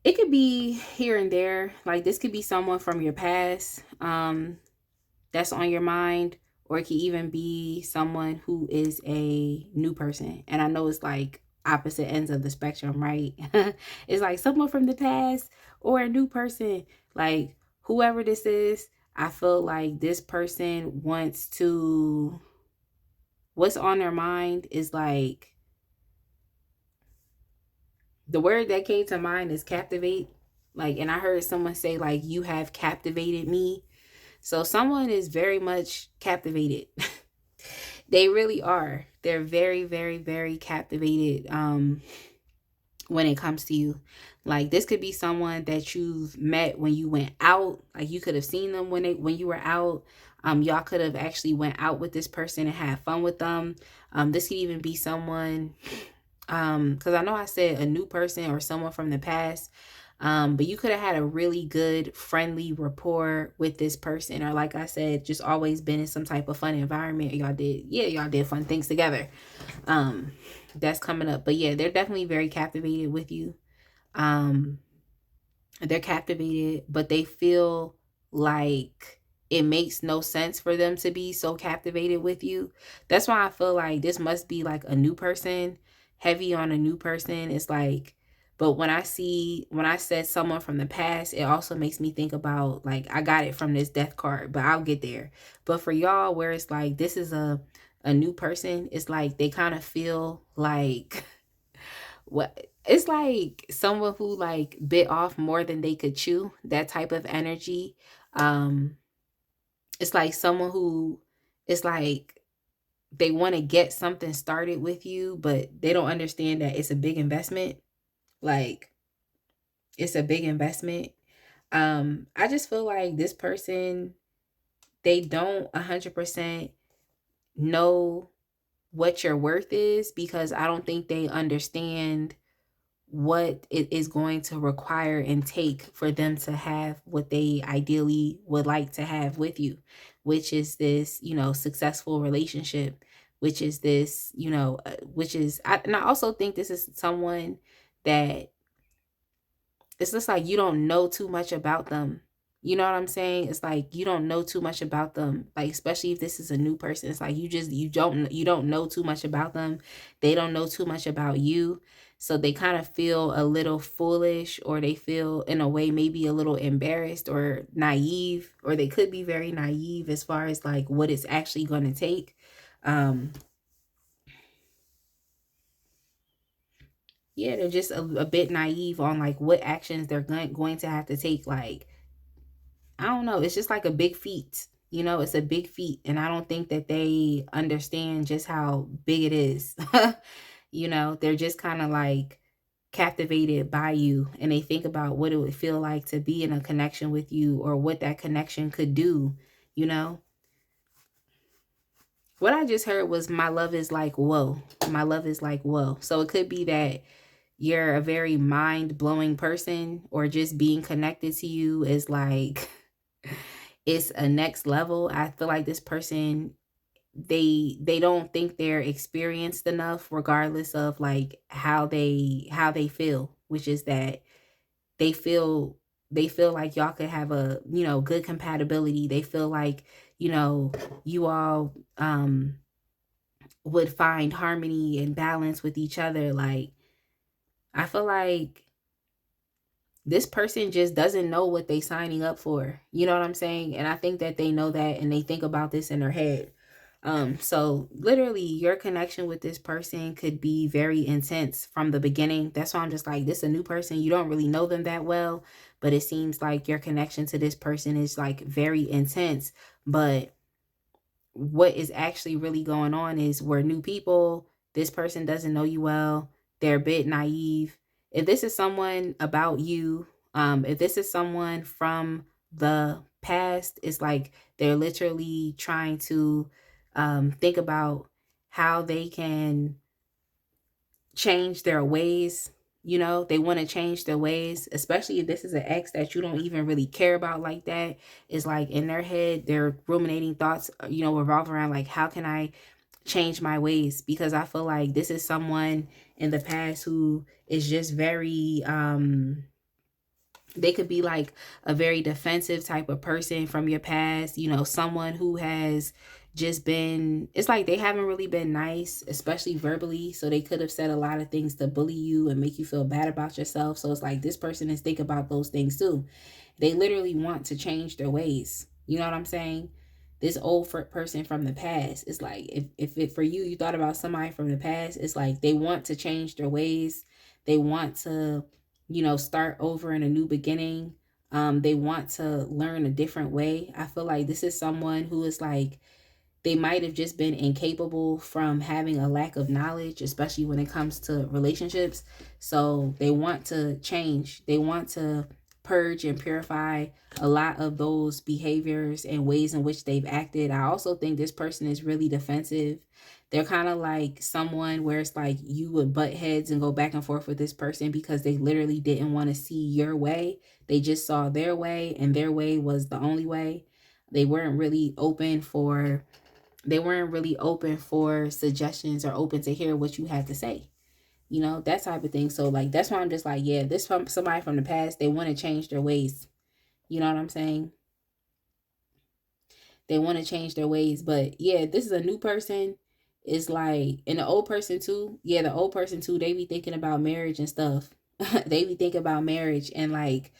A: It could be here and there. Like, this could be someone from your past that's on your mind, or it could even be someone who is a new person. And I know it's like opposite ends of the spectrum, right? It's like someone from the past or a new person. Like, whoever this is, I feel like this person wants to, what's on their mind is like, the word that came to mind is captivate. Like, and I heard someone say, like, you have captivated me. So someone is very much captivated. They really are. They're very, very, very captivated when it comes to you. Like, this could be someone that you've met when you went out. Like, you could have seen them when you were out. Y'all could have actually went out with this person and had fun with them. This could even be someone Because I know I said a new person or someone from the past, but you could have had a really good friendly rapport with this person, or like I said, just always been in some type of fun environment. Y'all did fun things together. um that's coming up. But yeah, they're definitely very captivated with you. um they're captivated, but they feel like it makes no sense for them to be so captivated with you. That's why I feel like this must be like a new person, heavy on a new person. It's like, but when I said someone from the past, it also makes me think about, like, I got it from this death card, but I'll get there. But for y'all, where it's like this is a new person, it's like they kind of feel like what it's like someone who like bit off more than they could chew, that type of energy. um it's like someone who, it's like they want to get something started with you, but they don't understand that it's a big investment. Like, it's a big investment. I just feel like this person, they don't 100% know what your worth is, because I don't think they understand what it is going to require and take for them to have what they ideally would like to have with you, which is this, successful relationship, which is this, and I also think this is someone that it's just like you don't know too much about them. You know what I'm saying? It's like you don't know too much about them. Like, especially if this is a new person, it's like you don't know too much about them. They don't know too much about you. So they kind of feel a little foolish, or they feel in a way maybe a little embarrassed or naive, or they could be very naive as far as like what it's actually going to take. Um yeah, they're just a bit naive on like what actions they're going to have to take. Like, I don't know. It's just like a big feat. It's a big feat. And I don't think that they understand just how big it is. They're just kind of like captivated by you, and they think about what it would feel like to be in a connection with you, or what that connection could do. You know, what I just heard was my love is like, whoa. My love is like, whoa. So it could be that you're a very mind blowing person, or just being connected to you is like, it's a next level. I feel like this person, they don't think they're experienced enough, regardless of like how they feel, which is that they feel they feel like y'all could have a, good compatibility. They feel like, you all would find harmony and balance with each other. Like, I feel like this person just doesn't know what they signing up for. You know what I'm saying? And I think that they know that, and they think about this in their head. So literally your connection with this person could be very intense from the beginning. That's why I'm just like, this is a new person. You don't really know them that well, but it seems like your connection to this person is like very intense. But what is actually really going on is we're new people. This person doesn't know you well. They're a bit naive. If this is someone about you, if this is someone from the past, it's like they're literally trying to think about how they can change their ways. They want to change their ways, especially if this is an ex that you don't even really care about like that. It's like in their head, they're ruminating thoughts, revolve around like, how can I change my ways? Because I feel like this is someone in the past who is just very, they could be like a very defensive type of person from your past, someone who has just been, it's like they haven't really been nice, especially verbally. So they could have said a lot of things to bully you and make you feel bad about yourself. So it's like this person is thinking about those things too. They literally want to change their ways. You know what I'm saying? This old person from the past, it's like if it for you, you thought about somebody from the past, it's like they want to change their ways. They want to, start over in a new beginning. They want to learn a different way. I feel like this is someone who is like, they might have just been incapable from having a lack of knowledge, especially when it comes to relationships. So they want to change. They want to purge and purify a lot of those behaviors and ways in which they've acted. I also think this person is really defensive. They're kind of like someone where it's like you would butt heads and go back and forth with this person because they literally didn't want to see your way. They just saw their way, and their way was the only way. They weren't really open for suggestions or open to hear what you had to say. You know, that type of thing. So like that's why I'm just like, yeah, this from somebody from the past, they want to change their ways. You know what I'm saying? They want to change their ways. But yeah, this is a new person. It's like, and the old person too. Yeah, the old person too, they be thinking about marriage and stuff. They be thinking about marriage and like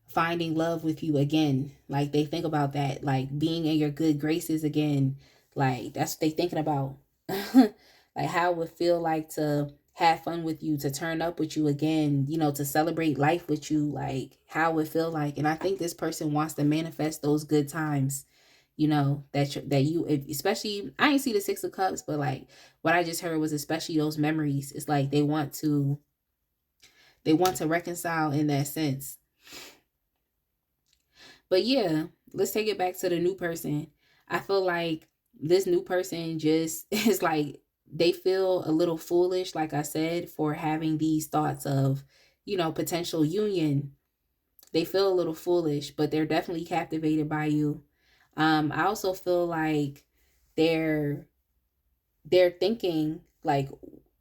A: finding love with you again. Like they think about that, like being in your good graces again. Like that's what they thinking about. Like how it would feel like to have fun with you, to turn up with you again, you know, to celebrate life with you, like how it would feel like. And I think this person wants to manifest those good times, you know, especially, I ain't see the Six of Cups, but like what I just heard was especially those memories. It's like they want to reconcile in that sense. But yeah, let's take it back to the new person. I feel like this new person just is like, they feel a little foolish, like I said, for having these thoughts of, you know, potential union. They feel a little foolish, but they're definitely captivated by you. I also feel like they're they're thinking like,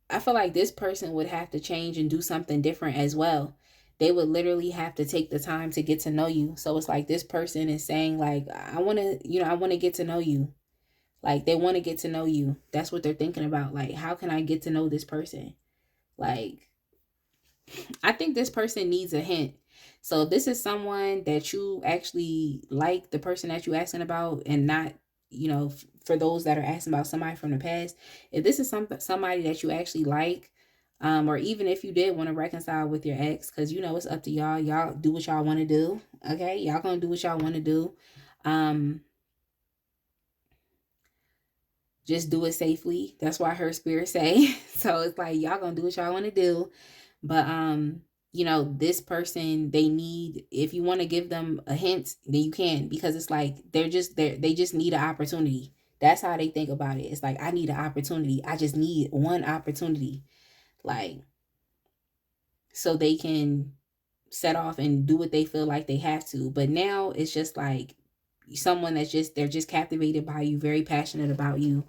A: I feel like this person would have to change and do something different as well. They would literally have to take the time to get to know you. So it's like this person is saying like, I want to, you know, I want to get to know you. Like they want to get to know you. That's what they're thinking about. Like, how can I get to know this person? Like, I think this person needs a hint. So this is someone that you actually like, the person that you asking about, and not, you know, for those that are asking about somebody from the past. If this is somebody that you actually like, or even if you did want to reconcile with your ex, because you know it's up to y'all. Y'all do what y'all want to do. Okay, y'all gonna do what y'all want to do. Um, just do it safely. That's why her spirit say. So it's like y'all gonna do what y'all want to do. But you know, this person, they need, if you want to give them a hint, then you can, because it's like they just need an opportunity. That's how they think about it. It's like, I need an opportunity. I just need one opportunity. Like, so they can set off and do what they feel like they have to. But now it's just like someone that's just, they're just captivated by you, very passionate about you.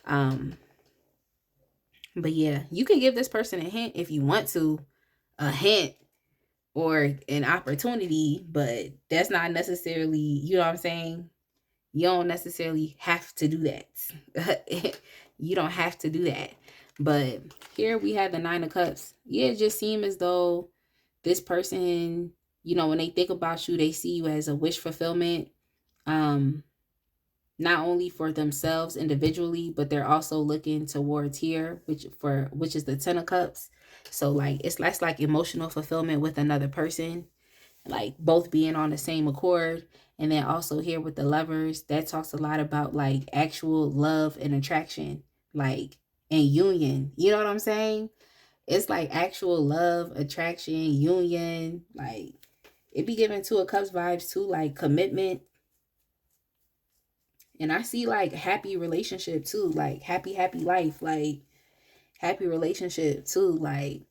A: Um, but yeah, you can give this person a hint if you want to, a hint or an opportunity, but that's not necessarily, you know what I'm saying? You don't necessarily have to do that. You don't have to do that. But here we have the Nine of Cups. Yeah, it just seems as though this person, you know, when they think about you, they see you as a wish fulfillment. Um, not only for themselves individually, but they're also looking towards here, which is the Ten of Cups. So like it's less like emotional fulfillment with another person, like both being on the same accord. And then also here with the Lovers, that talks a lot about like actual love and attraction, like, and union. You know what I'm saying? It's like actual love, attraction, union. Like it be giving Two of Cups vibes too, like commitment. And I see like happy relationship too, like happy life, like happy relationship too, like,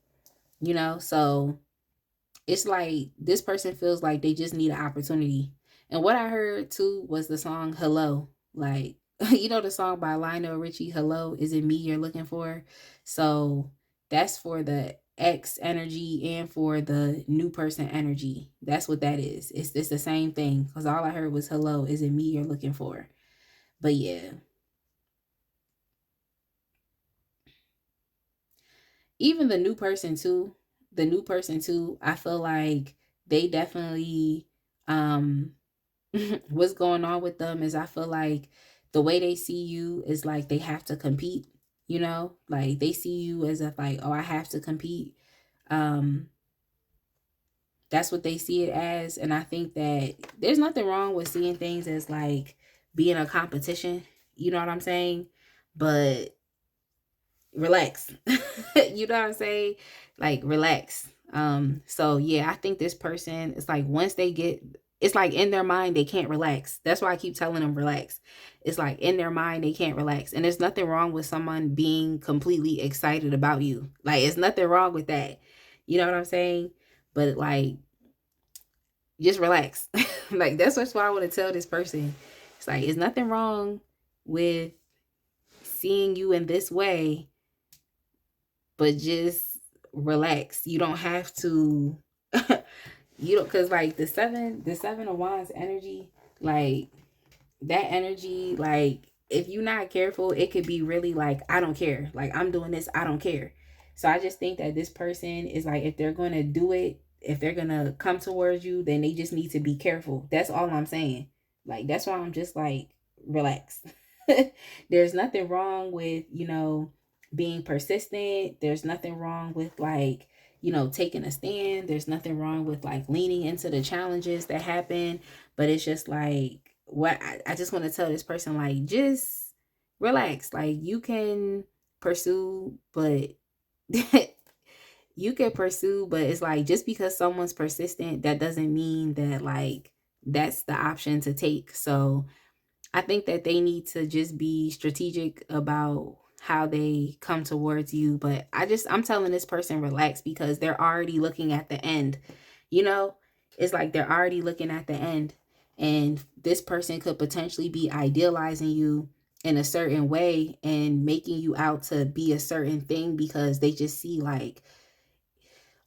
A: you know. So it's like this person feels like they just need an opportunity. And what I heard too was the song Hello. Like, you know, the song by Lionel Richie, Hello, is it me you're looking for? So that's for the ex energy and for the new person energy. That's what that is. It's the same thing. Because all I heard was hello, is it me you're looking for? But yeah. Even the new person too, I feel like they definitely what's going on with them is, I feel like the way they see you is like they have to compete, you know? Like they see you as if like, oh, I have to compete. Um that's what they see it as. And I think that there's nothing wrong with seeing things as like being a competition, you know what I'm saying? But relax. You know what I'm saying? Like relax. So yeah, I think this person is like, once they get, it's like in their mind they can't relax. That's why I keep telling them relax. It's like in their mind they can't relax. And there's nothing wrong with someone being completely excited about you. Like it's nothing wrong with that. You know what I'm saying? But like just relax. Like that's what I want to tell this person. It's like it's nothing wrong with seeing you in this way, but just relax. You don't have to you don't, because like the seven of wands energy, like that energy, like if you're not careful, it could be really like, I don't care, like I'm doing this, I don't care. So I just think that this person is like, if they're going to do it, if they're going to come towards you, then they just need to be careful. That's all I'm saying. Like that's why I'm just like, relax. There's nothing wrong with, being persistent. There's nothing wrong with like, taking a stand. There's nothing wrong with like leaning into the challenges that happen. But it's just like, what I just want to tell this person, like, just relax. Like you can pursue, but you can pursue, but it's like, just because someone's persistent, that doesn't mean that like that's the option to take. So I think that they need to just be strategic about how they come towards you. But I'm telling this person relax, because they're already looking at the end. You know, it's like they're already looking at the end. And this person could potentially be idealizing you in a certain way and making you out to be a certain thing, because they just see like,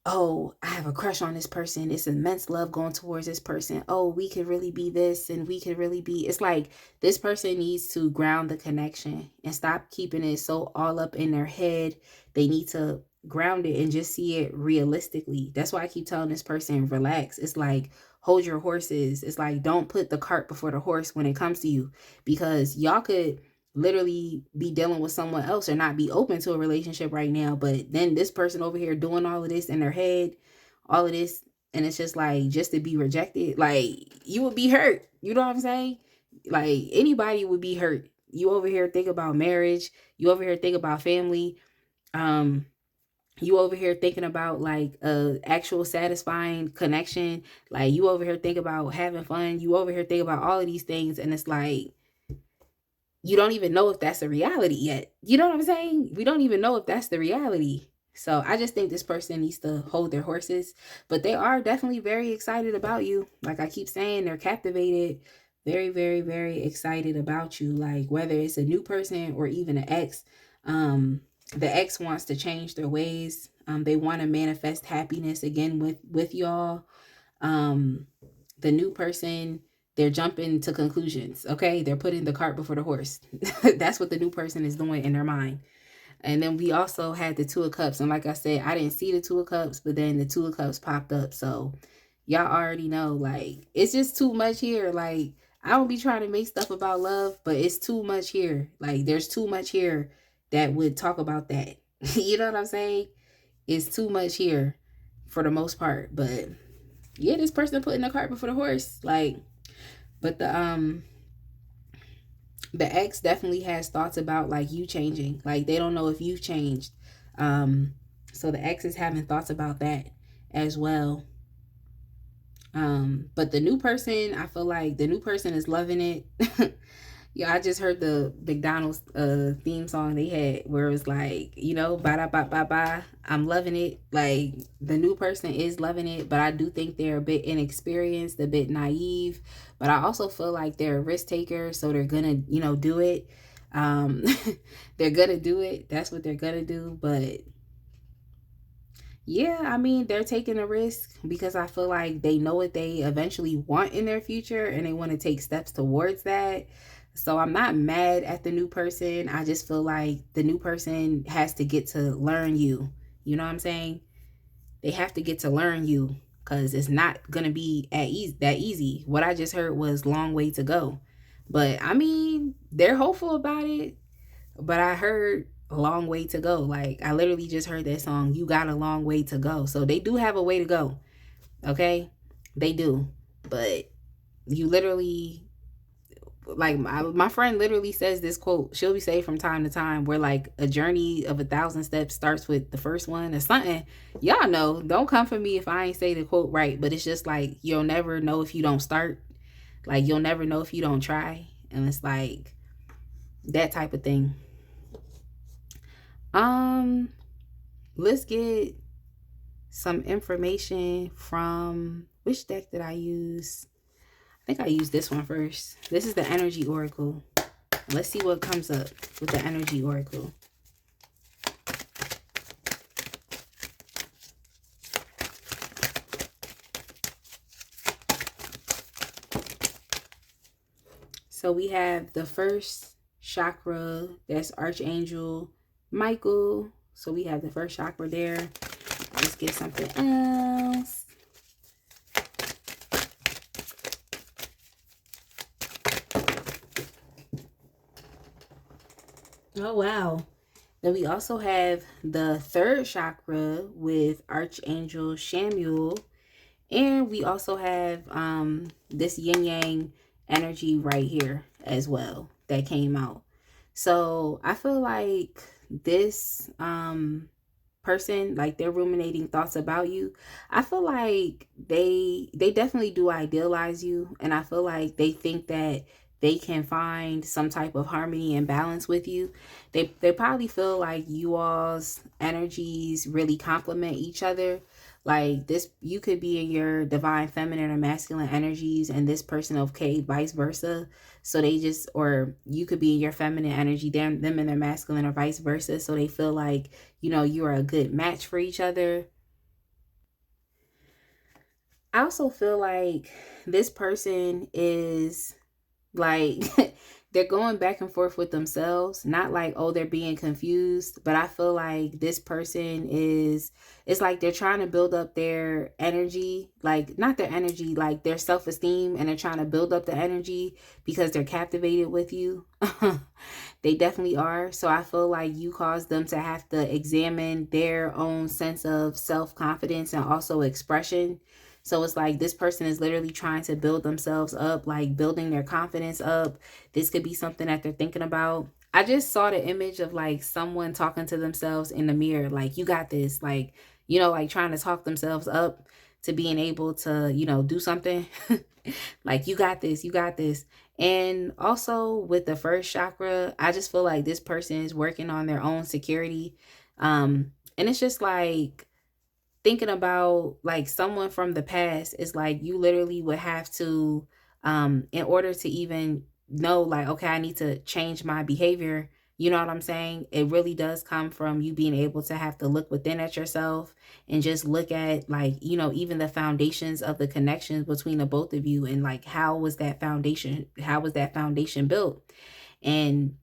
A: oh, I have a crush on this person. It's immense love going towards this person. Oh, we could really be this and we could really be. It's like this person needs to ground the connection and stop keeping it so all up in their head. They need to ground it and just see it realistically. That's why I keep telling this person, relax. It's like, hold your horses. It's like, don't put the cart before the horse when it comes to you, because y'all could literally be dealing with someone else or not be open to a relationship right now, but then this person over here doing all of this in their head, all of this, and it's just like, just to be rejected, like you would be hurt. You know what I'm saying? Like anybody would be hurt. You over here think about marriage, you over here think about family, um you over here thinking about like a actual satisfying connection, like you over here think about having fun, you over here think about all of these things, and it's like, you don't even know if that's a reality yet. You know what I'm saying? We don't even know if that's the reality. So I just think this person needs to hold their horses, but they are definitely very excited about you. Like I keep saying, they're captivated, very, very, very excited about you. Like whether it's a new person or even an ex, the ex wants to change their ways. They want to manifest happiness again with y'all. Um, the new person, they're jumping to conclusions. Okay, they're putting the cart before the horse. That's what the new person is doing in their mind. And then we also had the Two of Cups, and like I said, I didn't see the Two of Cups, but then the Two of Cups popped up. So y'all already know, like it's just too much here. Like I don't be trying to make stuff about love, but it's too much here. Like there's too much here that would talk about that. You know what I'm saying? It's too much here for the most part. But yeah, this person putting the cart before the horse. Like, but the ex definitely has thoughts about like you changing. Like they don't know if you've changed. So the ex is having thoughts about that as well. But the new person, I feel like the new person is loving it. Yeah, I just heard the McDonald's theme song they had, where it was like, ba da ba ba ba. I'm loving it. Like the new person is loving it, but I do think they're a bit inexperienced, a bit naive. But I also feel like they're a risk taker, so they're gonna, do it. Um, they're gonna do it. That's what they're gonna do. But yeah, I mean, they're taking a risk because I feel like they know what they eventually want in their future and they want to take steps towards that. So I'm not mad at the new person. I just feel like the new person has to get to learn you. You know what I'm saying? They have to get to learn you, because it's not going to be that easy. What I just heard was long way to go. But I mean, they're hopeful about it. But I heard a long way to go. Like I literally just heard that song, You Got a Long Way to Go. So they do have a way to go. Okay? They do. But you literally like my friend literally says this quote, she'll be saying from time to time, where like a journey of 1,000 steps starts with the first one or something. Y'all know, don't come for me if I ain't say the quote right, but it's just like, you'll never know if you don't start. Like, you'll never know if you don't try. And it's like that type of thing. Let's get some information from, which deck did I use? I think I used this one first. This is the Energy Oracle. Let's see what comes up with the Energy Oracle. So we have the first chakra, that's Archangel Michael. So we have the first chakra there. Let's get something else. Oh, wow. Then we also have the third chakra with Archangel Shamuel. And we also have this yin yang energy right here as well that came out. So I feel like this person, like, they're ruminating thoughts about you. I feel like they definitely do idealize you, and I feel like they think that they can find some type of harmony and balance with you. They probably feel like you all's energies really complement each other. Like, this, you could be in your divine feminine or masculine energies, and this person, okay, vice versa. So they just, or you could be in your feminine energy, them in their masculine, or vice versa. So they feel like, you know, you are a good match for each other. I also feel like this person is like they're going back and forth with themselves, not like, oh, they're being confused, but I feel like this person is, it's like they're trying to build up their energy, like not their energy, like their self-esteem, and they're trying to build up the energy because they're captivated with you. They definitely are. So I feel like you caused them to have to examine their own sense of self-confidence and also expression. So it's like this person is literally trying to build themselves up, like building their confidence up. This could be something that they're thinking about. I just saw the image of like someone talking to themselves in the mirror, like, you got this, like, you know, like trying to talk themselves up to being able to, you know, do something. Like, you got this, you got this. And also with the first chakra, I just feel like this person is working on their own security. And it's just like, thinking about like someone from the past, is like you literally would have to in order to even know, like, okay, I need to change my behavior. You know what I'm saying? It really does come from you being able to have to look within at yourself and just look at, like, you know, even the foundations of the connections between the both of you, and like, how was that foundation built, and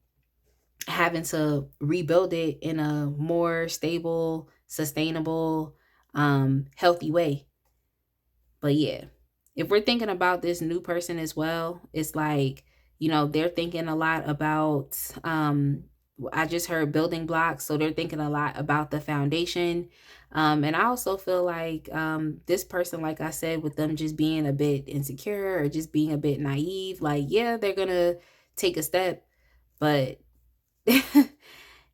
A: having to rebuild it in a more stable, sustainable, healthy way. But yeah, if we're thinking about this new person as well, it's like, you know, they're thinking a lot about, I just heard building blocks. So they're thinking a lot about the foundation. And I also feel like this person, like I said, with them just being a bit insecure or just being a bit naive, like, yeah, they're going to take a step, but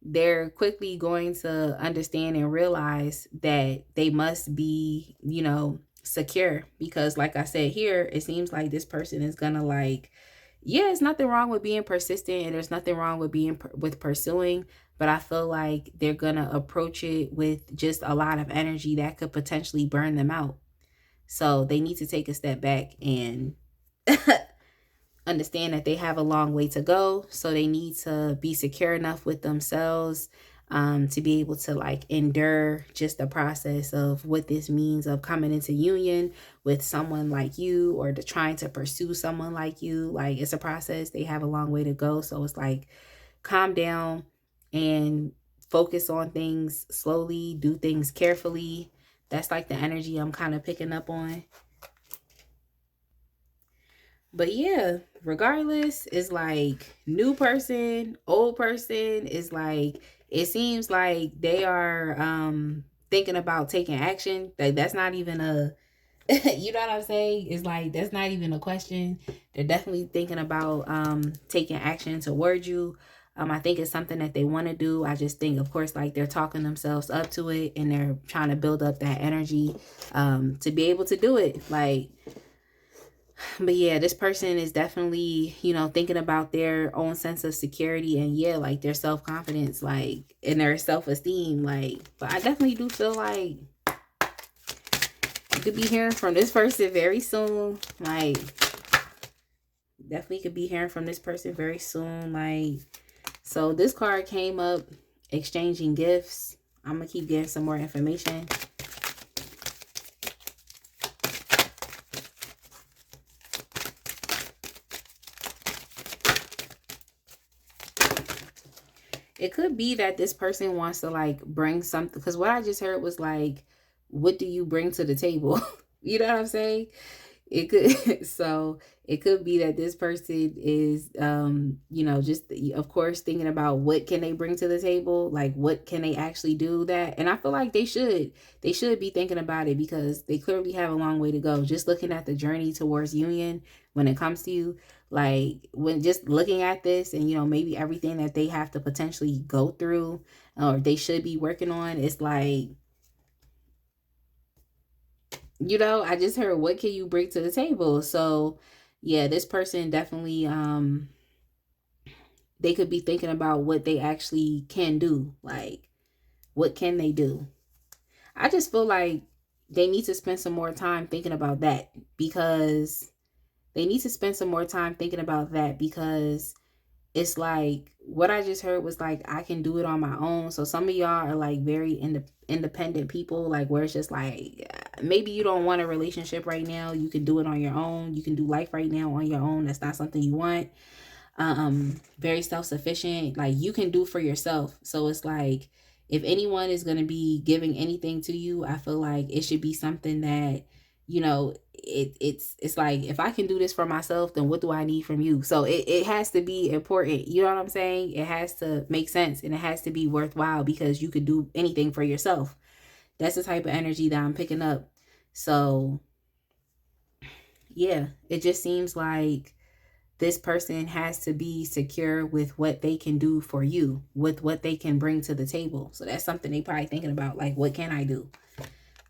A: they're quickly going to understand and realize that they must be, you know, secure. Because like I said here, it seems like this person is gonna, like, yeah, there's nothing wrong with being persistent, and there's nothing wrong with being with pursuing, but I feel like they're gonna approach it with just a lot of energy that could potentially burn them out. So they need to take a step back and understand that they have a long way to go. So they need to be secure enough with themselves to be able to, like, endure just the process of what this means of coming into union with someone like you, or to trying to pursue someone like you. Like, it's a process. They have a long way to go. So it's like, calm down and focus on things slowly, do things carefully. That's like the energy I'm kind of picking up on. But yeah, regardless, it's like new person, old person, is like, it seems like they are thinking about taking action. Like, that's not even a You know what I'm saying? It's like, that's not even a question. They're definitely thinking about taking action towards you. I think it's something that they want to do. I just think, of course, like, they're talking themselves up to it, and they're trying to build up that energy to be able to do it. Like, but yeah, this person is definitely, you know, thinking about their own sense of security, and yeah, like, their self-confidence, like, and their self-esteem. Like, but I definitely do feel like you could be hearing from this person very soon. Like, definitely could be hearing from this person very soon. Like, so this card came up, exchanging gifts. I'm gonna keep getting some more information. It could be that this person wants to, like, bring something, because what I just heard was like, what do you bring to the table? You know what I'm saying? It could so it could be that this person is you know, just, of course, thinking about what can they bring to the table, like, what can they actually do that. And I feel like they should be thinking about it, because they clearly have a long way to go. Just looking at the journey towards union when it comes to you, like, when just looking at this, and, you know, maybe everything that they have to potentially go through, or they should be working on, it's like, you know, I just heard, what can you bring to the table? So yeah, this person definitely they could be thinking about what they actually can do. Like, what can they do? I just feel like they need to spend some more time thinking about that, because it's like, what I just heard was like, I can do it on my own. So some of y'all are like very independent people, like, where it's just like, maybe you don't want a relationship right now. You can do it on your own. You can do life right now on your own. That's not something you want. Very self-sufficient, like, you can do for yourself. So it's like, if anyone is going to be giving anything to you, I feel like it should be something that, you know, it's like, if I can do this for myself, then what do I need from you? So it has to be important, you know what I'm saying? It has to make sense, and it has to be worthwhile, because you could do anything for yourself. That's the type of energy that I'm picking up. So yeah, it just seems like this person has to be secure with what they can do for you, with what they can bring to the table. So that's something they probably thinking about, like, what can I do?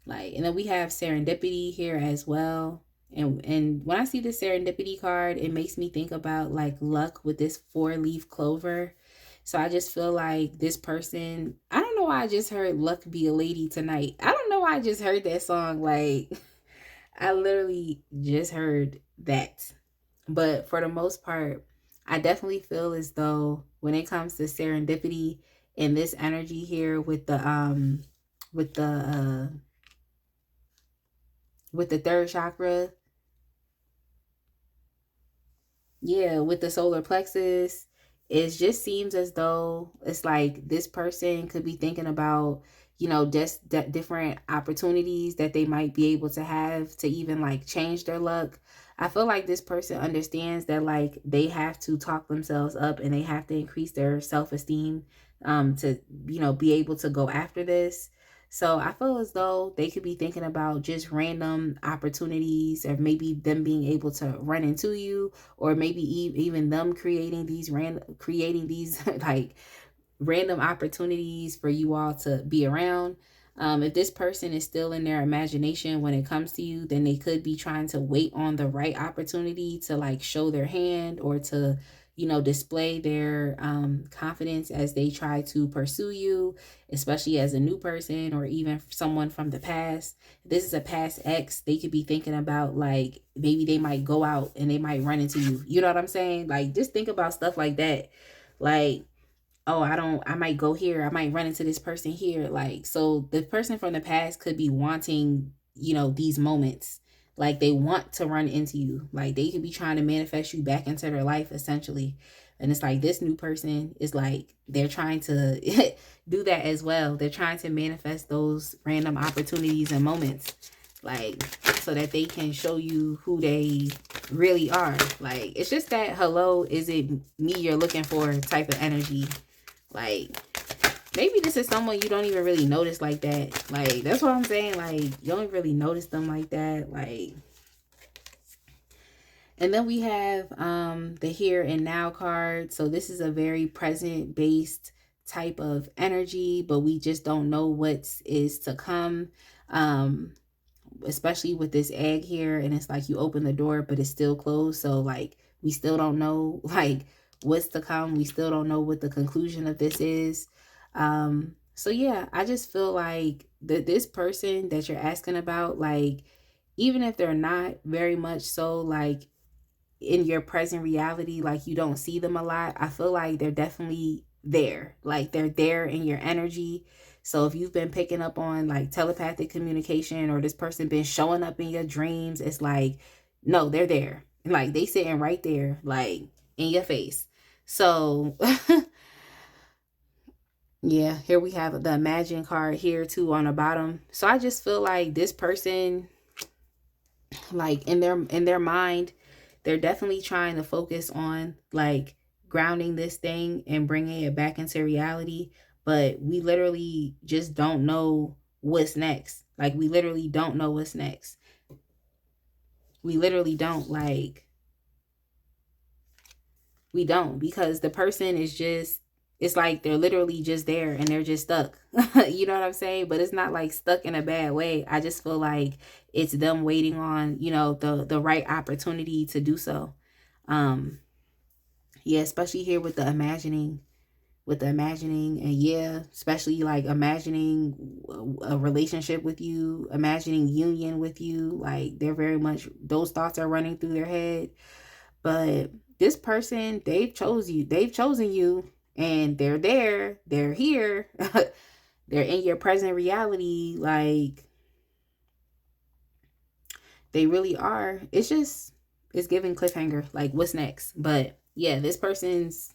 A: Like, and then we have serendipity here as well. And when I see the serendipity card, it makes me think about, like, luck with this 4-leaf clover. So I just feel like this person, I don't know why I just heard Luck Be a Lady Tonight. I don't know why I just heard that song. Like, I literally just heard that. But for the most part, I definitely feel as though when it comes to serendipity and this energy here with the uh with the third chakra, yeah, with the solar plexus, it just seems as though it's like this person could be thinking about, you know, just different opportunities that they might be able to have to even, like, change their luck. I feel like this person understands that, like, they have to talk themselves up, and they have to increase their self-esteem to, you know, be able to go after this. So I feel as though they could be thinking about just random opportunities, or maybe them being able to run into you, or maybe even them creating these like random opportunities for you all to be around. If this person is still in their imagination when it comes to you, then they could be trying to wait on the right opportunity to, like, show their hand, or to, you know, display their confidence as they try to pursue you, especially as a new person, or even someone from the past. If this is a past ex, they could be thinking about, like, maybe they might go out and they might run into you. You know what I'm saying? Like, just think about stuff like that. Like, oh, I might go here, I might run into this person here. Like, so the person from the past could be wanting, you know, these moments. Like, they want to run into you. Like, they could be trying to manifest you back into their life, essentially. And it's like, this new person is like, they're trying to do that as well. They're trying to manifest those random opportunities and moments, like, so that they can show you who they really are. Like, it's just that, hello, is it me you're looking for type of energy. Like, maybe this is someone you don't even really notice like that. Like, that's what I'm saying. Like, you don't really notice them like that. Like, and then we have the here and now card. So this is a very present based type of energy, but we just don't know what is to come. Especially with this egg here, and it's like you open the door but it's still closed, so like we still don't know like what's to come. We still don't know what the conclusion of this is. So yeah, I just feel like this person that you're asking about, like, even if they're not very much so like in your present reality, like you don't see them a lot, I feel like they're definitely there. Like, they're there in your energy. So if you've been picking up on like telepathic communication, or this person been showing up in your dreams, it's like, no, they're there. Like, they sitting right there, like in your face. So yeah, here we have the Imagine card here too on the bottom. So I just feel like this person, like in their mind, they're definitely trying to focus on like grounding this thing and bringing it back into reality, but we literally just don't know what's next. Like, we literally don't know what's next. We literally don't. Like, we don't, because the person is just, it's like they're literally just there and they're just stuck. You know what I'm saying? But it's not like stuck in a bad way. I just feel like it's them waiting on, you know, the right opportunity to do so. Yeah, especially here with the imagining, and yeah, especially like imagining a relationship with you, imagining union with you. Like, they're very much, those thoughts are running through their head. But this person, they've chosen you, and they're there, they're here. They're in your present reality. Like, they really are. It's just, it's giving cliffhanger, like what's next. But yeah, this person's,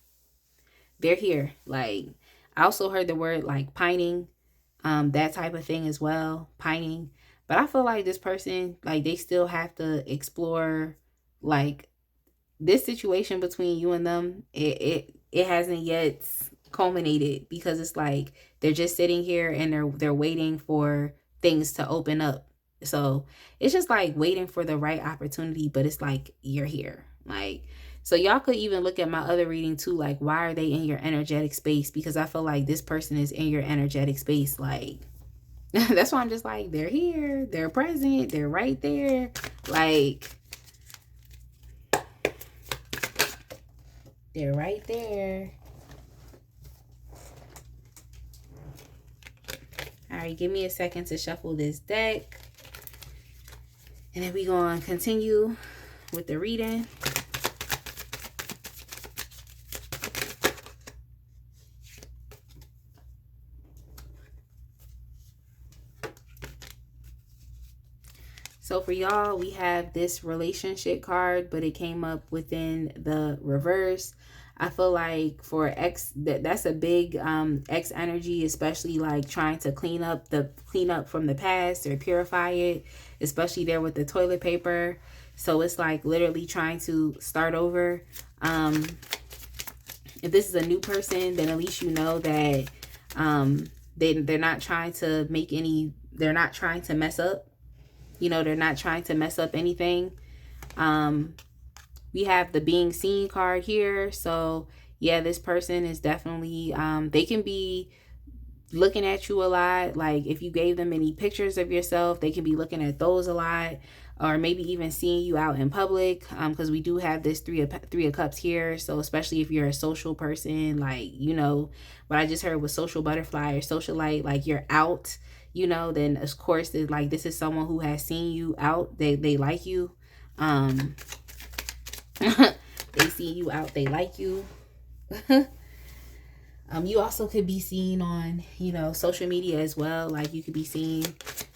A: they're here. Like, I also heard the word like pining, that type of thing as well, pining. But I feel like this person, like, they still have to explore like this situation between you and them. It hasn't yet culminated, because it's like they're just sitting here and they're waiting for things to open up. So it's just like waiting for the right opportunity, but it's like you're here. Like, so y'all could even look at my other reading too, like, why are they in your energetic space? Because I feel like this person is in your energetic space. Like, that's why I'm just like, they're here, they're present, they're right there. Like, they're right there. All right, give me a second to shuffle this deck, and then we're going to continue with the reading. So for y'all, we have this relationship card, but it came up within the reverse. I feel like for X, that's a big X energy, especially like trying to clean up from the past or purify it, especially there with the toilet paper. So it's like literally trying to start over. If this is a new person, then at least you know that they're not trying to make any, they're not trying to mess up. You know, they're not trying to mess up anything. We have the being seen card here. So yeah, this person is definitely, they can be looking at you a lot. Like, if you gave them any pictures of yourself, they can be looking at those a lot, or maybe even seeing you out in public, because we do have this three of cups here. So especially if you're a social person, like, you know what I just heard with social butterfly or socialite, like you're out, you know, then of course it's like this is someone who has seen you out. They like you. They see you out, they like you. You also could be seen on, you know, social media as well. Like, you could be seen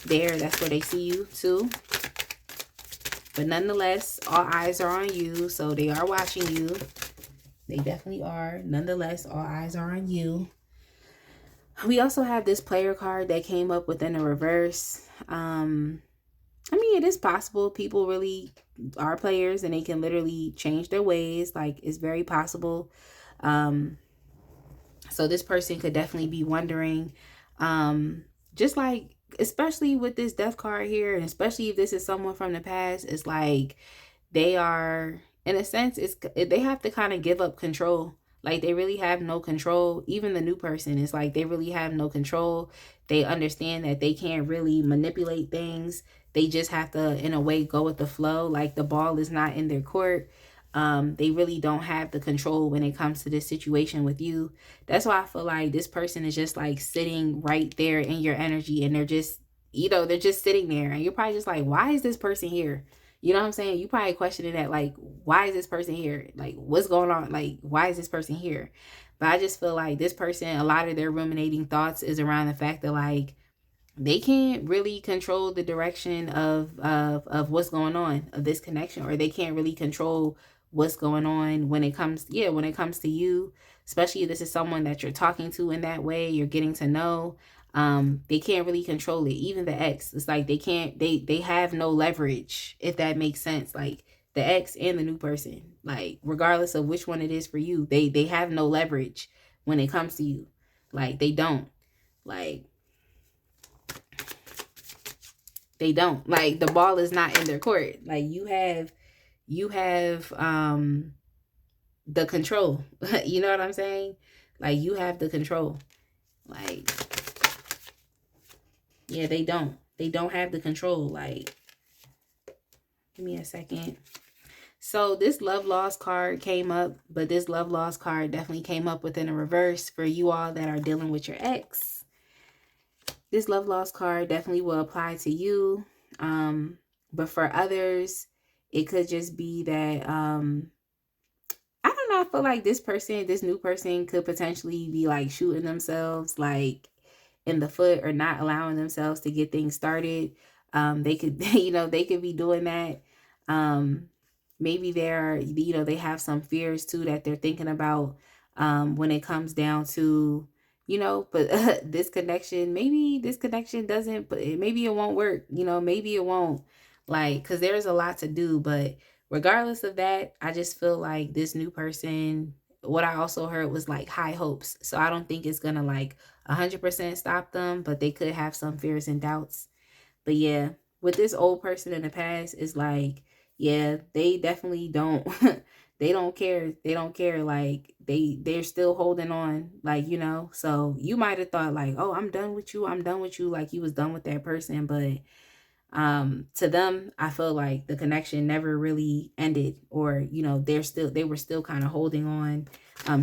A: there. That's where they see you too. But nonetheless, all eyes are on you. So they are watching you. They definitely are. Nonetheless, all eyes are on you. We also have this player card that came up within the reverse. I mean, it is possible. People really are players and they can literally change their ways. Like, it's very possible. So this person could definitely be wondering, just like, especially with this death card here, and especially if this is someone from the past, it's like they are, in a sense, they have to kind of give up control. Like they really have no control. Even the new person is like they really have no control. They understand that they can't really manipulate things. They just have to, in a way, go with the flow. Like the ball is not in their court. They really don't have the control when it comes to this situation with you. That's why I feel like this person is just like sitting right there in your energy, and they're just, they're just sitting there, and you're probably just like, why is this person here? You know what I'm saying? You probably questioning that, like, why is this person here? Like, what's going on? Like, why is this person here? But I just feel like this person, a lot of their ruminating thoughts is around the fact that, like, they can't really control the direction of what's going on, of this connection, or they can't really control what's going on when it comes, when it comes to you, especially if this is someone that you're talking to in that way, you're getting to know. They can't really control it. Even the ex, it's like they have no leverage, if that makes sense. Like the ex and the new person, like regardless of which one it is for you, they have no leverage when it comes to you. Like they don't. Like they don't. Like the ball is not in their court. Like you have the control. You know what I'm saying? Like you have the control. Like, yeah, they don't. They don't have the control. Like, give me a second. So this love loss card came up, but this love loss card definitely came up within a reverse for you all that are dealing with your ex. This love loss card definitely will apply to you. But for others, it could just be that, I don't know, I feel like this new person could potentially be like shooting themselves like in the foot, or not allowing themselves to get things started. They could, they could be doing that. Maybe they have some fears too that they're thinking about, when it comes down to, but maybe this connection doesn't, but maybe it won't work, maybe it won't, like, because there's a lot to do. But regardless of that, I just feel like this new person, what I also heard was like high hopes. So I don't think it's gonna like 100% stop them, but they could have some fears and doubts. But yeah, with this old person in the past, it's like, yeah, they definitely don't they don't care. They don't care. Like they're still holding on, like, so you might have thought like, oh, I'm done with you. I'm done with you. Like you was done with that person. But to them, I feel like the connection never really ended, or they were still kind of holding on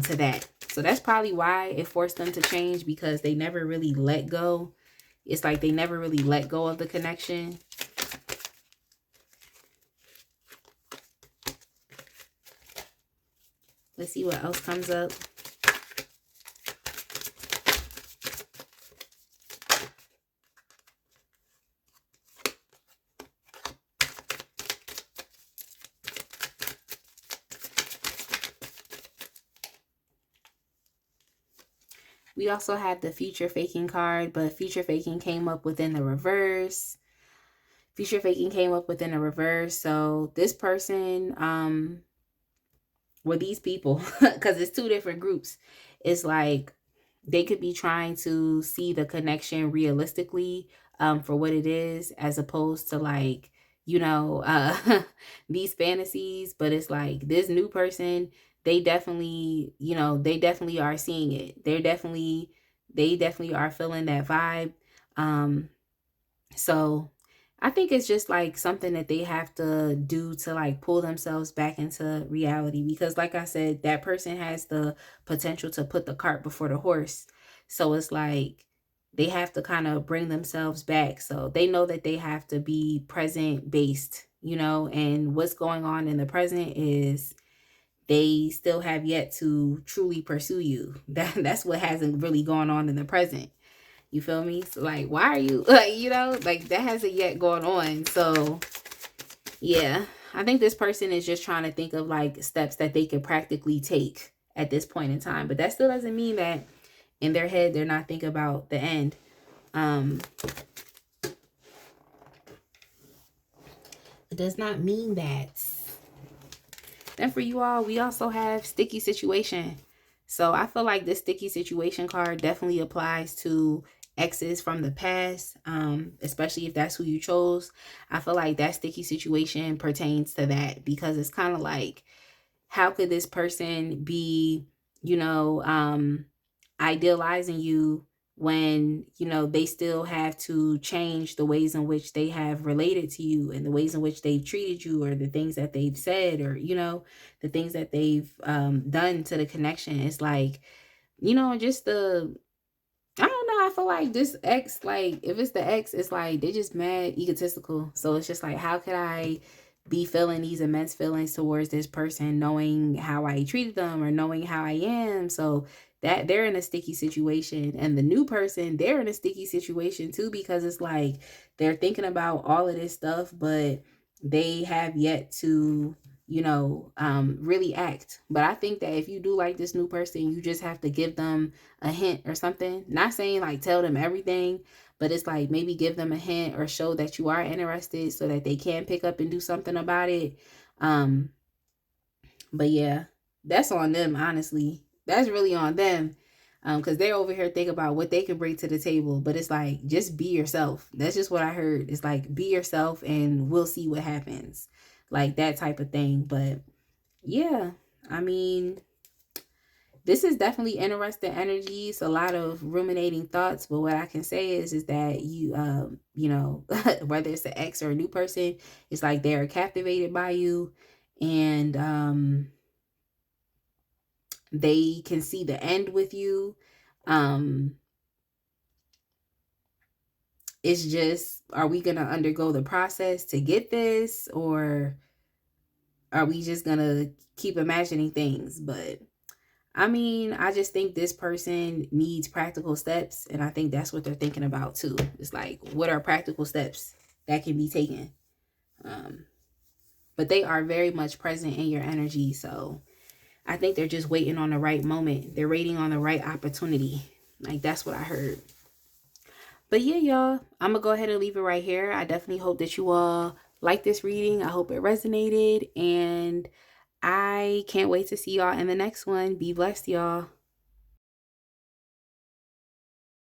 A: to that. So that's probably why it forced them to change, because they never really let go. It's like they never really let go of the connection. Let's see what else comes up. We also have the future faking card, but future faking came up within the reverse. Future faking came up within the reverse. So this person, these people, because it's two different groups, it's like they could be trying to see the connection realistically, for what it is, as opposed to like, these fantasies. But it's like this new person, they definitely, they definitely are seeing it. They definitely are feeling that vibe. So I think it's just like something that they have to do to like pull themselves back into reality, because like I said, that person has the potential to put the cart before the horse. So it's like they have to kind of bring themselves back. So they know that they have to be present based, and what's going on in the present is they still have yet to truly pursue you. That's what hasn't really gone on in the present. You feel me? So like, why are you like, like that hasn't yet gone on. So yeah, I think this person is just trying to think of like steps that they could practically take at this point in time. But that still doesn't mean that in their head they're not thinking about the end. It does not mean that. Then for you all, we also have sticky situation. So I feel like this sticky situation card definitely applies to exes from the past, especially if that's who you chose. I feel like that sticky situation pertains to that, because it's kind of like, how could this person be, you know, idealizing you when, you know, they still have to change the ways in which they have related to you and the ways in which they've treated you, or the things that they've said, or, you know, the things that they've done to the connection. It's like, you know, just the, I don't know. I feel like this ex, like, if it's the ex, it's like they just mad egotistical. So it's just like, how could I be feeling these immense feelings towards this person, knowing how I treated them or knowing how I am? So that they're in a sticky situation. And the new person, they're in a sticky situation too, because it's like they're thinking about all of this stuff, but they have yet to, you know, really act. But I think that if you do like this new person, you just have to give them a hint or something. Not saying like tell them everything, but it's like maybe give them a hint or show that you are interested so that they can pick up and do something about it. Um, but yeah, that's on them, honestly. That's really on them. Because they're over here thinking about what they can bring to the table. But it's like, just be yourself. That's just what I heard. It's like, be yourself and we'll see what happens. Like that type of thing. But yeah, I mean, this is definitely interesting energies, a lot of ruminating thoughts. But what I can say is that you know, whether it's an ex or a new person, it's like they're captivated by you, and they can see the end with you. Um, it's just, are we gonna undergo the process to get this, or are we just gonna keep imagining things? But I mean, I just think this person needs practical steps, and I think that's what they're thinking about too. It's like, what are practical steps that can be taken? Um, but they are very much present in your energy, so I think they're just waiting on the right moment. They're waiting on the right opportunity. Like, that's what I heard. But yeah, y'all, I'm gonna go ahead and leave it right here. I definitely hope that you all like this reading. I hope it resonated, and I can't wait to see y'all in the next one. Be blessed, y'all.